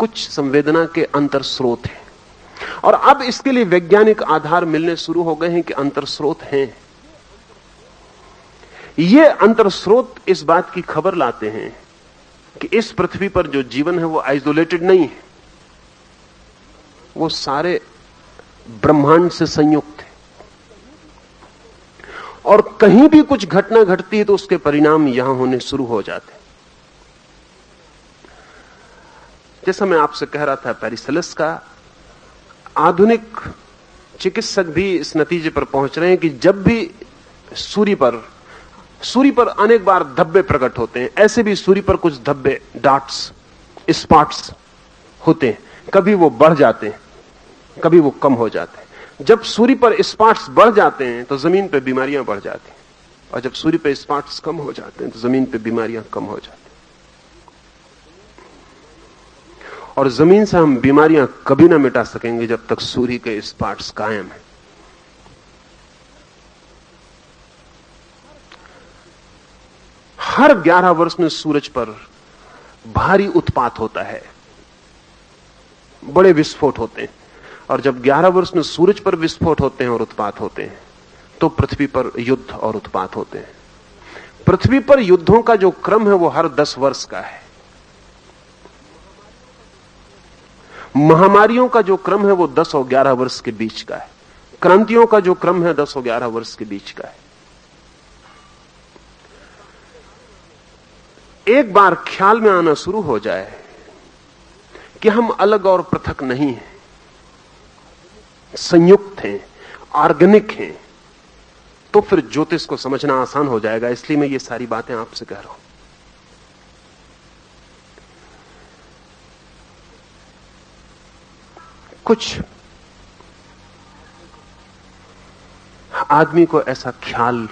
कुछ संवेदना के अंतर स्रोत हैं, और अब इसके लिए वैज्ञानिक आधार मिलने शुरू हो गए हैं कि अंतर स्रोत हैं। ये अंतर स्रोत इस बात की खबर लाते हैं कि इस पृथ्वी पर जो जीवन है वो आइसोलेटेड नहीं है, वो सारे ब्रह्मांड से संयुक्त है, और कहीं भी कुछ घटना घटती है तो उसके परिणाम यहां होने शुरू हो जाते हैं। जैसा मैं आपसे कह रहा था पेरिसेलस का, आधुनिक चिकित्सक भी इस नतीजे पर पहुंच रहे हैं कि जब भी सूर्य पर अनेक बार धब्बे प्रकट होते हैं, ऐसे भी सूर्य पर कुछ धब्बे, डॉट्स, स्पॉट्स होते हैं। कभी वो बढ़ जाते हैं, कभी वो कम हो जाते हैं। जब सूर्य पर स्पॉट्स बढ़ जाते हैं तो जमीन पे बीमारियां बढ़ जाती हैं, और जब सूर्य पे स्पॉट्स कम हो जाते हैं तो जमीन पे बीमारियां कम हो जाती हैं। और जमीन से हम बीमारियां कभी ना मिटा सकेंगे जब तक सूर्य के स्पॉट्स कायम है। हर 11 वर्ष में सूरज पर भारी उत्पात होता है, बड़े विस्फोट होते हैं, और जब 11 वर्ष में सूरज पर विस्फोट होते हैं और उत्पात होते हैं तो पृथ्वी पर युद्ध और उत्पात होते हैं। पृथ्वी पर युद्धों का जो क्रम है वो हर 10 वर्ष का है। महामारियों का जो क्रम है वो 10 और 11 वर्ष के बीच का है। क्रांतियों का जो क्रम है 10 और 11 वर्ष के बीच का है। एक बार ख्याल में आना शुरू हो जाए कि हम अलग और पृथक नहीं हैं, संयुक्त हैं, ऑर्गेनिक हैं, तो फिर ज्योतिष को समझना आसान हो जाएगा। इसलिए मैं ये सारी बातें आपसे कह रहा हूं। कुछ आदमी को ऐसा ख्याल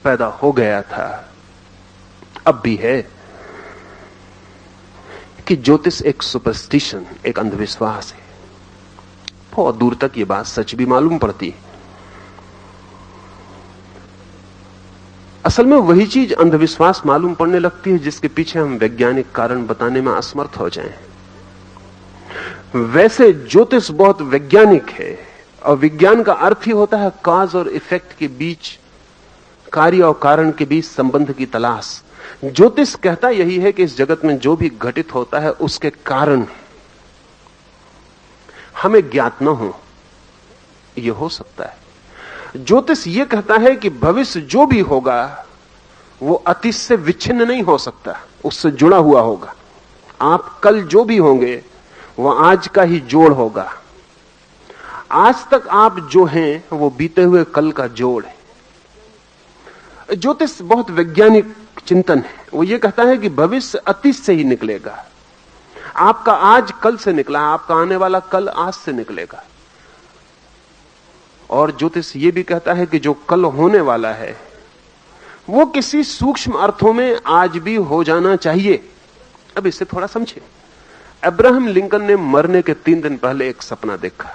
पैदा हो गया था, अब भी है, कि ज्योतिष एक सुपरस्टिशन, एक अंधविश्वास है। बहुत दूर तक ये बात सच भी मालूम पड़ती है। असल में वही चीज अंधविश्वास मालूम पड़ने लगती है जिसके पीछे हम वैज्ञानिक कारण बताने में असमर्थ हो जाएं। वैसे ज्योतिष बहुत वैज्ञानिक है, और विज्ञान का अर्थ ही होता है कॉज और इफेक्ट के बीच, कार्य और कारण के बीच संबंध की तलाश। ज्योतिष कहता यही है कि इस जगत में जो भी घटित होता है उसके कारण हमें ज्ञात न हो, यह हो सकता है। ज्योतिष यह कहता है कि भविष्य जो भी होगा वो अतीत से विच्छिन्न नहीं हो सकता, उससे जुड़ा हुआ होगा। आप कल जो भी होंगे वह आज का ही जोड़ होगा। आज तक आप जो हैं वो बीते हुए कल का जोड़ है। ज्योतिष बहुत वैज्ञानिक चिंतन है। वो ये कहता है कि भविष्य अतीत से ही निकलेगा। आपका आज कल से निकला, आपका आने वाला कल आज से निकलेगा। और ज्योतिष ये भी कहता है कि जो कल होने वाला है वो किसी सूक्ष्म अर्थों में आज भी हो जाना चाहिए। अब इसे थोड़ा समझे। अब्राहम लिंकन ने मरने के 3 दिन पहले एक सपना देखा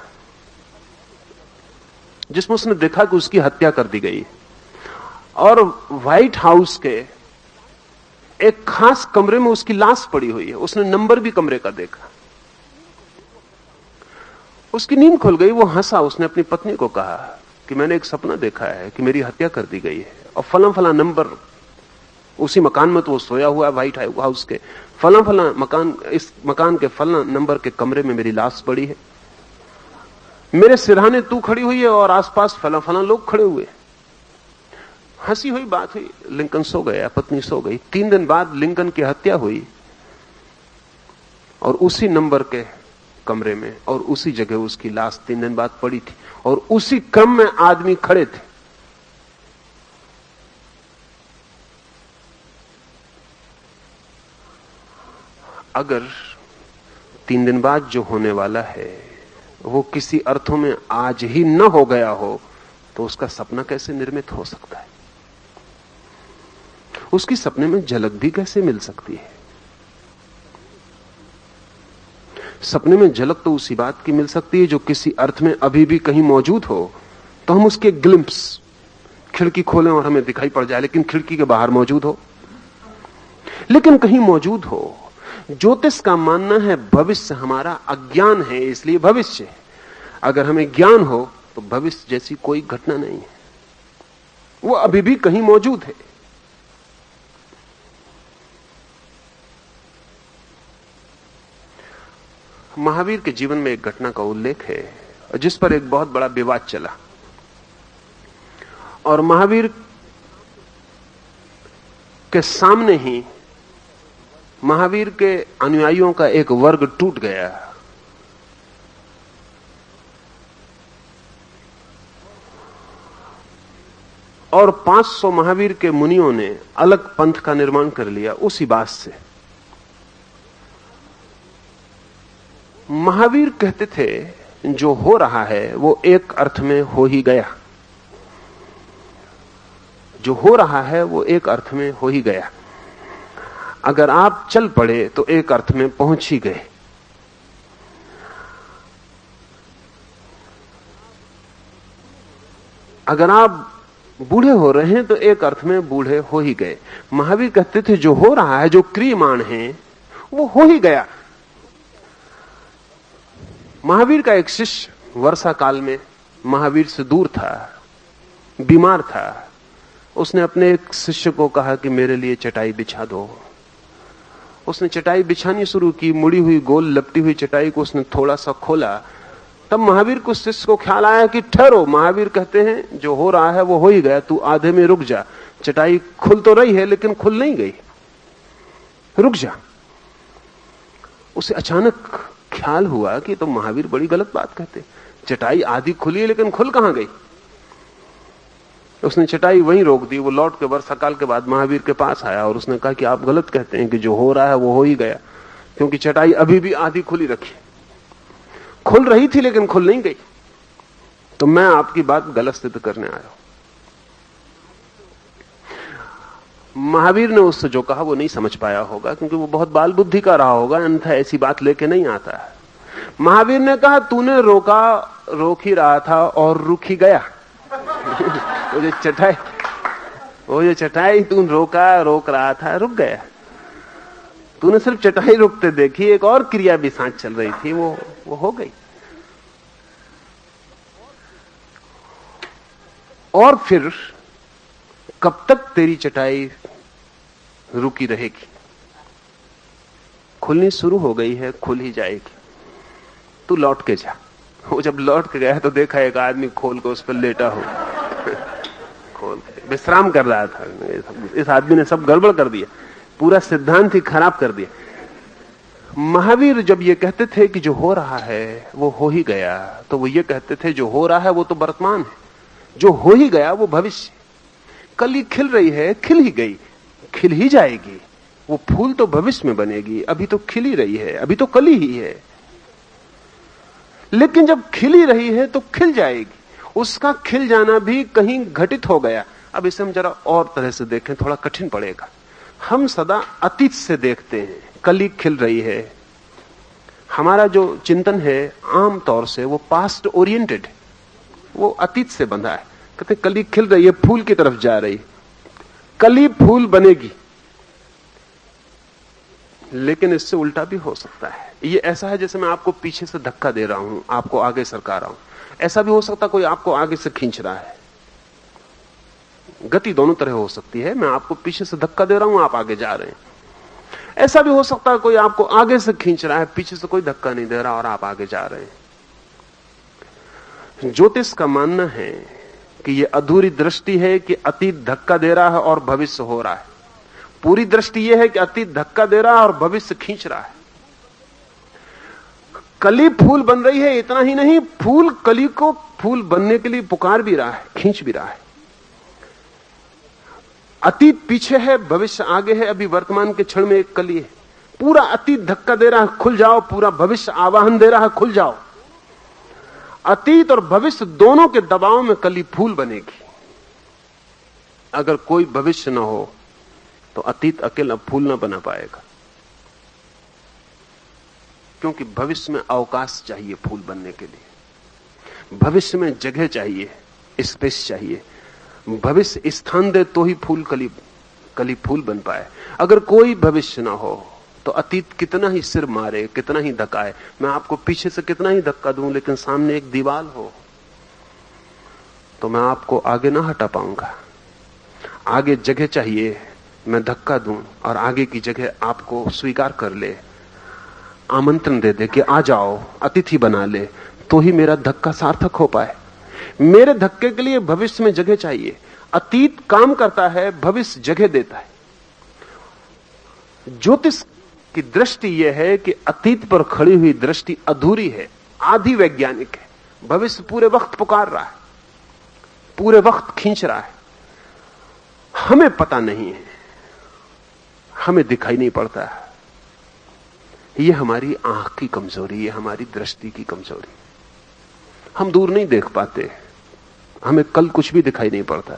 जिसमें उसने देखा कि उसकी हत्या कर दी गई और व्हाइट हाउस के एक खास कमरे में उसकी लाश पड़ी हुई है। उसने नंबर भी कमरे का देखा। उसकी नींद खुल गई, वो हंसा। उसने अपनी पत्नी को कहा कि मैंने एक सपना देखा है कि मेरी हत्या कर दी गई है और फला फला नंबर, उसी मकान में तो वो सोया हुआ है व्हाइट हाउस के, फला फला मकान, इस मकान के फला नंबर के कमरे में मेरी लाश पड़ी है। मेरे सिरहाने तू खड़ी हुई है और आसपास फला फला लोग खड़े हुए। हंसी हुई बात हुई। लिंकन सो गया, पत्नी सो गई। 3 दिन बाद लिंकन की हत्या हुई और उसी नंबर के कमरे में और उसी जगह उसकी लाश 3 दिन बाद पड़ी थी और उसी क्रम में आदमी खड़े थे। अगर 3 दिन बाद जो होने वाला है वो किसी अर्थों में आज ही न हो गया हो तो उसका सपना कैसे निर्मित हो सकता है? उसकी सपने में झलक भी कैसे मिल सकती है? सपने में झलक तो उसी बात की मिल सकती है जो किसी अर्थ में अभी भी कहीं मौजूद हो, तो हम उसके ग्लिम्प्स, खिड़की खोलें और हमें दिखाई पड़ जाए लेकिन खिड़की के बाहर मौजूद हो, लेकिन कहीं मौजूद हो। ज्योतिष का मानना है भविष्य हमारा अज्ञान है, इसलिए भविष्य है। अगर हमें ज्ञान हो तो भविष्य जैसी कोई घटना नहीं है, वो अभी भी कहीं मौजूद है। महावीर के जीवन में एक घटना का उल्लेख है जिस पर एक बहुत बड़ा विवाद चला और महावीर के सामने ही महावीर के अनुयायियों का एक वर्ग टूट गया और 500 महावीर के मुनियों ने अलग पंथ का निर्माण कर लिया उसी बात से। महावीर कहते थे जो हो रहा है वो एक अर्थ में हो ही गया, जो हो रहा है वो एक अर्थ में हो ही गया। अगर आप चल पड़े तो एक अर्थ में पहुंच ही गए। अगर आप बूढ़े हो रहे हैं तो एक अर्थ में बूढ़े हो ही गए। महावीर कहते थे जो हो रहा है, जो क्रियमाण है, वो हो ही गया। महावीर का एक शिष्य वर्षा काल में महावीर से दूर था, बीमार था। उसने अपने एक शिष्य को कहा कि मेरे लिए चटाई बिछा दो। उसने चटाई बिछानी शुरू की। मुड़ी हुई गोल लपटी हुई चटाई को उसने थोड़ा सा खोला। तब महावीर को शिष्य को ख्याल आया कि ठहरो, महावीर कहते हैं जो हो रहा है वो हो ही गया, तू आधे में रुक जा। चटाई खुल तो रही है लेकिन खुल नहीं गई, रुक जा। उसे अचानक ख्याल हुआ कि तो महावीर बड़ी गलत बात कहते, चटाई आधी खुली है लेकिन खुल कहां गई। उसने चटाई वहीं रोक दी। वो लौट के वर्षा काल के बाद महावीर के पास आया और उसने कहा कि आप गलत कहते हैं कि जो हो रहा है वो हो ही गया, क्योंकि चटाई अभी भी आधी खुली रखी, खुल रही थी लेकिन खुल नहीं गई। तो मैं आपकी बात गलत सिद्ध करने आया हूं। महावीर ने उससे जो कहा वो नहीं समझ पाया होगा क्योंकि वो बहुत बाल बुद्धि का रहा होगा, अन्यथा ऐसी बात लेके नहीं आता है। महावीर ने कहा तूने रोका, रोक ही रहा था और रुक ही गया। वो जो चटाई तू रोका, रोक रहा था, रुक गया। तूने सिर्फ चटाई रुकते देखी, एक और क्रिया भी साथ चल रही थी, वो हो गई। और फिर कब तक तेरी चटाई रुकी रहेगी। खुलनी शुरू हो गई है, खुल ही जाएगी। तू लौट के जा। वो जब लौट के गया तो देखा एक आदमी खोल के उस पर लेटा हो, खोल के विश्राम कर रहा था। इस आदमी ने सब गड़बड़ कर दिया, पूरा सिद्धांत ही खराब कर दिया। महावीर जब ये कहते थे कि जो हो रहा है वो हो ही गया, तो वो ये कहते थे जो हो रहा है वो तो वर्तमान है, जो हो ही गया वो भविष्य। कली खिल रही है, खिल ही गई, खिल ही जाएगी। वो फूल तो भविष्य में बनेगी, अभी तो खिल ही रही है, अभी तो कली ही है। लेकिन जब खिली रही है तो खिल जाएगी। उसका खिल जाना भी कहीं घटित हो गया। अब इसे हम जरा और तरह से देखें, थोड़ा कठिन पड़ेगा। हम सदा अतीत से देखते हैं, कली खिल रही है। हमारा जो चिंतन है आम तौर से वो पास्ट ओरिएंटेड है, वो अतीत से बंधा है। कहते कली खिल रही है, फूल की तरफ जा रही, कली फूल बनेगी। लेकिन इससे उल्टा भी हो सकता है। ये ऐसा है जैसे मैं आपको पीछे से धक्का दे रहा हूं, आपको आगे सरका रहा हूं। ऐसा भी हो सकता कोई आपको आगे से खींच रहा है। गति दोनों तरह हो सकती है। मैं आपको पीछे से धक्का दे रहा हूं, आप आगे जा रहे हैं। ऐसा भी हो सकता है कोई आपको आगे से खींच रहा है, पीछे से कोई धक्का नहीं दे रहा और आप आगे जा रहे हैं। ज्योतिष का मानना है कि यह अधूरी दृष्टि है कि अतीत धक्का दे रहा है और भविष्य हो रहा है। पूरी दृष्टि यह है कि अतीत धक्का दे रहा है और भविष्य खींच रहा है। कली फूल बन रही है, इतना ही नहीं, फूल कली को फूल बनने के लिए पुकार भी रहा है, खींच भी रहा है। अतीत पीछे है, भविष्य आगे है। अभी वर्तमान के क्षण में एक कली है, पूरा अतीत धक्का दे रहा है, खुल जाओ। पूरा भविष्य आवाहन दे रहा है, खुल जाओ। अतीत और भविष्य दोनों के दबाव में कली फूल बनेगी। अगर कोई भविष्य ना हो तो अतीत अकेला फूल ना बना पाएगा, क्योंकि भविष्य में अवकाश चाहिए फूल बनने के लिए। भविष्य में जगह चाहिए, स्पेस चाहिए। भविष्य स्थान दे तो ही फूल कली फूल बन पाए। अगर कोई भविष्य ना हो तो अतीत कितना ही सिर मारे, कितना ही धकाए। मैं आपको पीछे से कितना ही धक्का दूं, लेकिन सामने एक दीवार हो तो मैं आपको आगे ना हटा पाऊंगा। आगे जगह चाहिए, मैं धक्का दूं और आगे की जगह आपको स्वीकार कर ले, आमंत्रण दे दे कि आ जाओ, अतिथि बना ले, तो ही मेरा धक्का सार्थक हो पाए। मेरे धक्के के लिए भविष्य में जगह चाहिए। अतीत काम करता है, भविष्य जगह देता है। ज्योतिष की दृष्टि यह है कि अतीत पर खड़ी हुई दृष्टि अधूरी है, आधी वैज्ञानिक है। भविष्य पूरे वक्त पुकार रहा है, पूरे वक्त खींच रहा है। हमें पता नहीं है, हमें दिखाई नहीं पड़ता है। ये हमारी आंख की कमजोरी है, हमारी दृष्टि की कमजोरी। हम दूर नहीं देख पाते, हमें कल कुछ भी दिखाई नहीं पड़ता।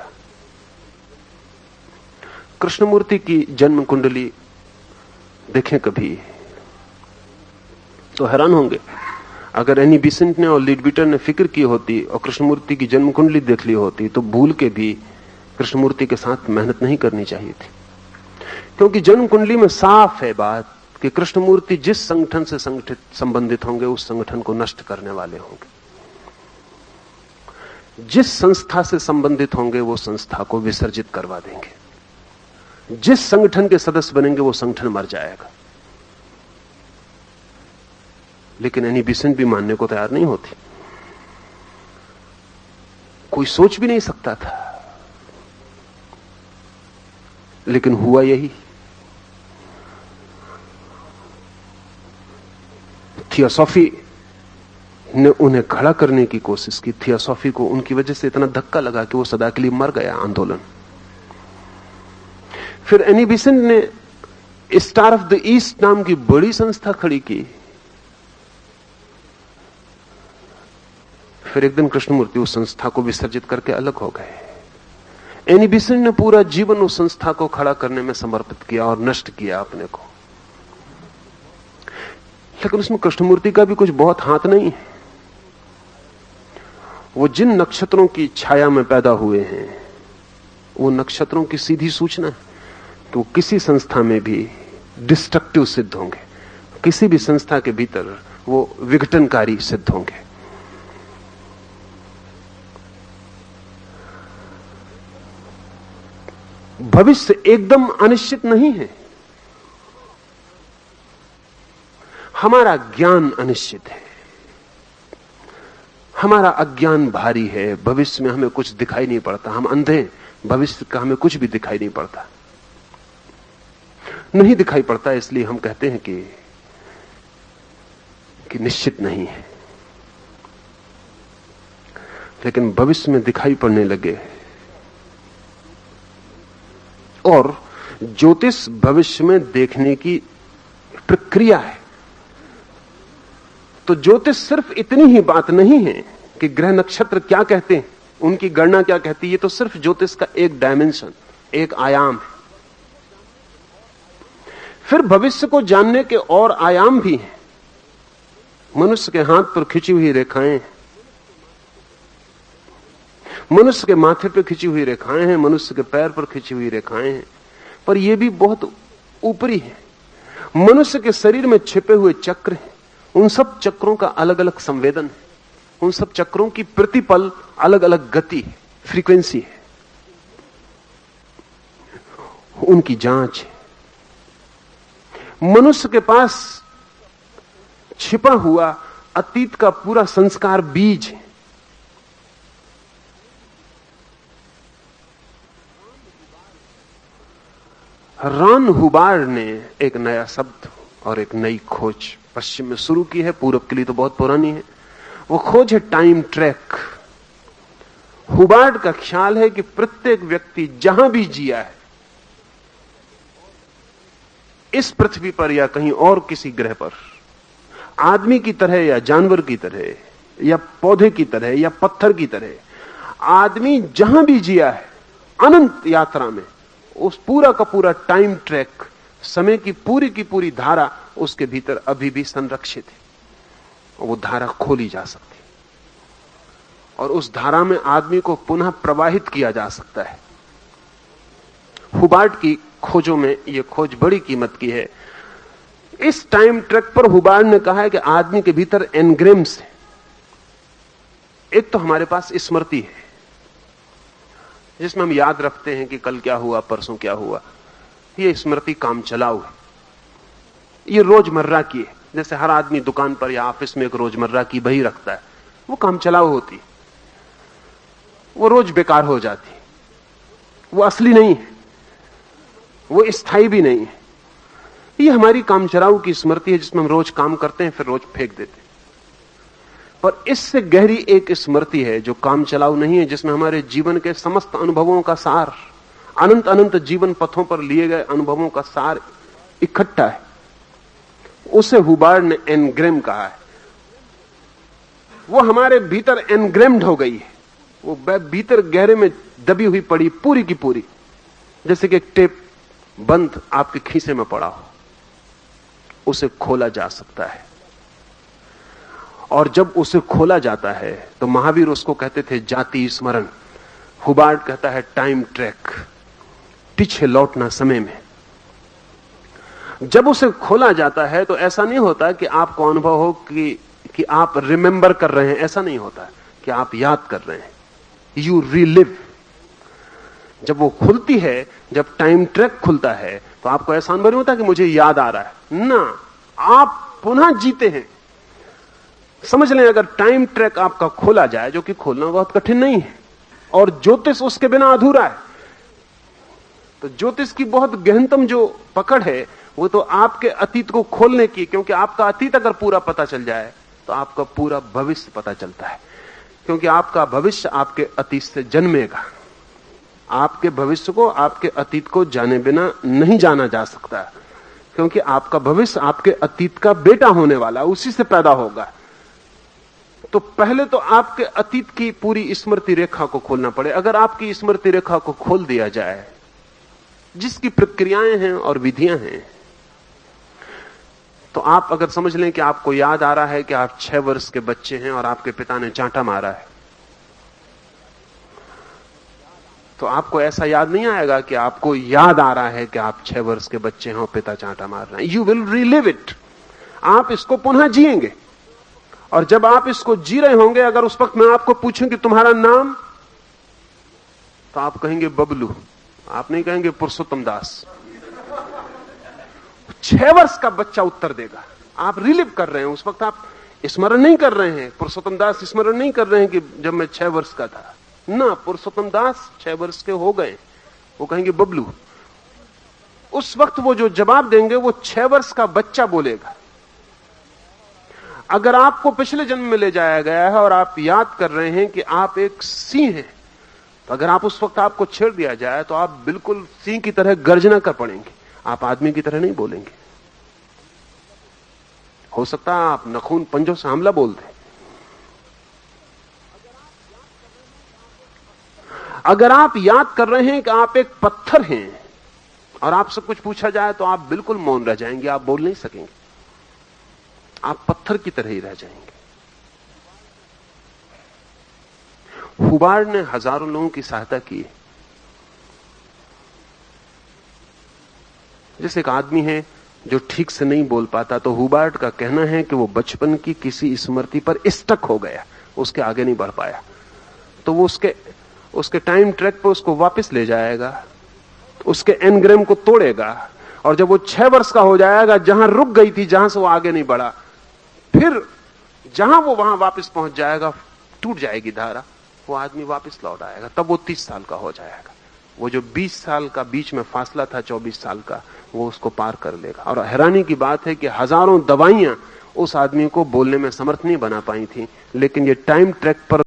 कृष्णमूर्ति की जन्म कुंडली देखें कभी तो हैरान होंगे। अगर एनी बिसेंट ने और लीडबीटर ने फिक्र की होती और कृष्णमूर्ति की जन्म कुंडली देख ली होती तो भूल के भी कृष्णमूर्ति के साथ मेहनत नहीं करनी चाहिए थी। क्योंकि जन्म कुंडली में साफ है बात कि कृष्णमूर्ति जिस संगठन से संबंधित होंगे उस संगठन को नष्ट करने वाले होंगे। जिस संस्था से संबंधित होंगे वो संस्था को विसर्जित करवा देंगे। जिस संगठन के सदस्य बनेंगे वो संगठन मर जाएगा। लेकिन एनी बिसेंट भी मानने को तैयार नहीं होती। कोई सोच भी नहीं सकता था, लेकिन हुआ यही। थियोसॉफी ने उन्हें खड़ा करने की कोशिश की। थियोसॉफी को उनकी वजह से इतना धक्का लगा कि वो सदा के लिए मर गया आंदोलन। फिर एनी बिसेंट ने स्टार ऑफ द ईस्ट नाम की बड़ी संस्था खड़ी की। फिर एक दिन कृष्णमूर्ति उस संस्था को विसर्जित करके अलग हो गए। एनी बिसेंट ने पूरा जीवन उस संस्था को खड़ा करने में समर्पित किया और नष्ट किया अपने को। लेकिन उसमें कृष्णमूर्ति का भी कुछ बहुत हाथ नहीं है। वो जिन नक्षत्रों की छाया में पैदा हुए हैं वो नक्षत्रों की सीधी सूचना है कि वो किसी संस्था में भी डिस्ट्रक्टिव सिद्ध होंगे, किसी भी संस्था के भीतर वो विघटनकारी सिद्ध होंगे। भविष्य एकदम अनिश्चित नहीं है। हमारा ज्ञान अनिश्चित है, हमारा अज्ञान भारी है। भविष्य में हमें कुछ दिखाई नहीं पड़ता, हम अंधे हैं, भविष्य का हमें कुछ भी दिखाई नहीं पड़ता। नहीं दिखाई पड़ता इसलिए हम कहते हैं कि निश्चित नहीं है। लेकिन भविष्य में दिखाई पड़ने लगे, और ज्योतिष भविष्य में देखने की प्रक्रिया है। तो ज्योतिष सिर्फ इतनी ही बात नहीं है कि ग्रह नक्षत्र क्या कहते हैं, उनकी गणना क्या कहती है। ये तो सिर्फ ज्योतिष का एक डायमेंशन, एक आयाम है। फिर भविष्य को जानने के और आयाम भी हैं। मनुष्य के हाथ पर खिंची हुई रेखाएं, मनुष्य के माथे पर खिंची हुई रेखाएं हैं, मनुष्य के पैर पर खिंची हुई रेखाएं हैं, पर यह भी बहुत ऊपरी है। मनुष्य के शरीर में छिपे हुए चक्र हैं, उन सब चक्रों का अलग अलग संवेदन है, उन सब चक्रों की प्रतिपल अलग अलग गति है, फ्रीक्वेंसी है, उनकी जांच है। मनुष्य के पास छिपा हुआ अतीत का पूरा संस्कार बीज है। रॉन हुबार्ड ने एक नया शब्द और एक नई खोज पश्चिम में शुरू की है, पूरब के लिए तो बहुत पुरानी है। वो खोज है टाइम ट्रैक। हुबार्ड का ख्याल है कि प्रत्येक व्यक्ति जहां भी जिया है, इस पृथ्वी पर या कहीं और किसी ग्रह पर, आदमी की तरह या जानवर की तरह या पौधे की तरह या पत्थर की तरह, आदमी जहां भी जिया है अनंत यात्रा में, उस पूरा का पूरा टाइम ट्रैक, समय की पूरी धारा उसके भीतर अभी भी संरक्षित है। वो धारा खोली जा सकती है और उस धारा में आदमी को पुनः प्रवाहित किया जा सकता है। हुबार्ड की खोजों में यह खोज बड़ी कीमत की है। इस टाइम ट्रैक पर हुबार्ड ने कहा है कि आदमी के भीतर एनग्रेम्स है। एक तो हमारे पास स्मृति है, जिसमें हम याद रखते हैं कि कल क्या हुआ, परसों क्या हुआ। ये स्मृति काम चलाऊ है, ये रोजमर्रा की है। जैसे हर आदमी दुकान पर या ऑफिस में एक रोजमर्रा की बही रखता है, वो काम चलाऊ होती, वो रोज बेकार हो जाती, वो असली नहीं है, वो स्थायी भी नहीं है। ये हमारी काम चलाऊ की स्मृति है, जिसमें हम रोज काम करते हैं फिर रोज फेंक देते हैं। पर इससे गहरी एक स्मृति है जो काम चलाऊ नहीं है, जिसमें हमारे जीवन के समस्त अनुभवों का सार, अनंत अनंत जीवन पथों पर लिए गए अनुभवों का सार इकट्ठा है। उसे हुबार्ड ने एनग्रेम कहा है। वो हमारे भीतर एनग्रेम्ड हो गई है, वो भीतर गहरे में दबी हुई पड़ी पूरी की पूरी, जैसे कि एक टेप बंद आपके खीसे में पड़ा हो। उसे खोला जा सकता है, और जब उसे खोला जाता है तो महावीर उसको कहते थे जाति स्मरण, हुबार्ड कहता है टाइम ट्रैक, पीछे लौटना समय में। जब उसे खोला जाता है तो ऐसा नहीं होता कि आपको अनुभव हो कि आप रिमेंबर कर रहे हैं, ऐसा नहीं होता कि आप याद कर रहे हैं, यू रीलिव। जब वो खुलती है, जब टाइम ट्रैक खुलता है, तो आपको ऐसा अनुभव नहीं होता कि मुझे याद आ रहा है ना, आप पुनः जीते हैं। समझ लें, अगर टाइम ट्रैक आपका खोला जाए, जो कि खोलना बहुत कठिन नहीं है, और ज्योतिष उसके बिना अधूरा है, तो ज्योतिष की बहुत गहनतम जो पकड़ है वो तो आपके अतीत को खोलने की, क्योंकि आपका अतीत अगर पूरा पता चल जाए तो आपका पूरा भविष्य पता चलता है, क्योंकि आपका भविष्य आपके अतीत से जन्मेगा। आपके भविष्य को, आपके अतीत को जाने बिना नहीं जाना जा सकता, क्योंकि आपका भविष्य आपके अतीत का बेटा होने वाला, उसी से पैदा होगा। तो पहले तो आपके अतीत की पूरी स्मृति रेखा को खोलना पड़े। अगर आपकी स्मृति रेखा को खोल दिया जाए, जिसकी प्रक्रियाएं हैं और विधियां हैं, तो आप अगर समझ लें कि आपको याद आ रहा है कि आप 6 वर्ष के बच्चे हैं और आपके पिता ने चांटा मारा है, तो आपको ऐसा याद नहीं आएगा कि आपको याद आ रहा है कि आप 6 वर्ष के बच्चे हैं और पिता चांटा मार रहे हैं। You will relive it. आप इसको पुनः जिएंगे, और जब आप इसको जी रहे होंगे, अगर उस वक्त मैं आपको पूछूं कि तुम्हारा नाम, तो आप कहेंगे बबलू, आप नहीं कहेंगे पुरुषोत्तम दास। 6 वर्ष का बच्चा उत्तर देगा। आप रिलीव कर रहे हैं, उस वक्त आप स्मरण नहीं कर रहे हैं, पुरुषोत्तम दास स्मरण नहीं कर रहे हैं कि जब मैं 6 वर्ष का था। ना, पुरुषोत्तम दास 6 वर्ष के हो गए, वो कहेंगे बबलू। उस वक्त वो जो जवाब देंगे वो 6 वर्ष का बच्चा बोलेगा। अगर आपको पिछले जन्म में ले जाया गया है और आप याद कर रहे हैं कि आप एक सिंह हैं, तो अगर आप उस वक्त आपको छेड़ दिया जाए तो आप बिल्कुल सिंह की तरह गर्जना कर पड़ेंगे, आप आदमी की तरह नहीं बोलेंगे। हो सकता है आप नखून पंजों से हमला बोल दें। अगर आप याद कर रहे हैं कि आप एक पत्थर हैं और आपसे कुछ पूछा जाए तो आप बिल्कुल मौन रह जाएंगे, आप बोल नहीं सकेंगे, आप पत्थर की तरह ही रह जाएंगे। हुबार्ड ने हजारों लोगों की सहायता की। जैसे एक आदमी है जो ठीक से नहीं बोल पाता, तो हुबार्ड का कहना है कि वो बचपन की किसी स्मृति पर स्टक हो गया, उसके आगे नहीं बढ़ पाया, तो वो उसके टाइम ट्रैक पर उसको वापस ले जाएगा, उसके एनग्राम को तोड़ेगा, और जब वो 6 वर्ष का हो जाएगा, जहां रुक गई थी, जहां से वो आगे नहीं बढ़ा, फिर जहां वो वहां वापस पहुंच जाएगा, टूट जाएगी धारा, वो आदमी वापस लौट आएगा, तब वो 30 साल का हो जाएगा। वो जो 20 साल का बीच में फासला था, 24 साल का, वो उसको पार कर लेगा। और हैरानी की बात है कि हजारों दवाइयां उस आदमी को बोलने में समर्थ नहीं बना पाई थी, लेकिन ये टाइम ट्रैक पर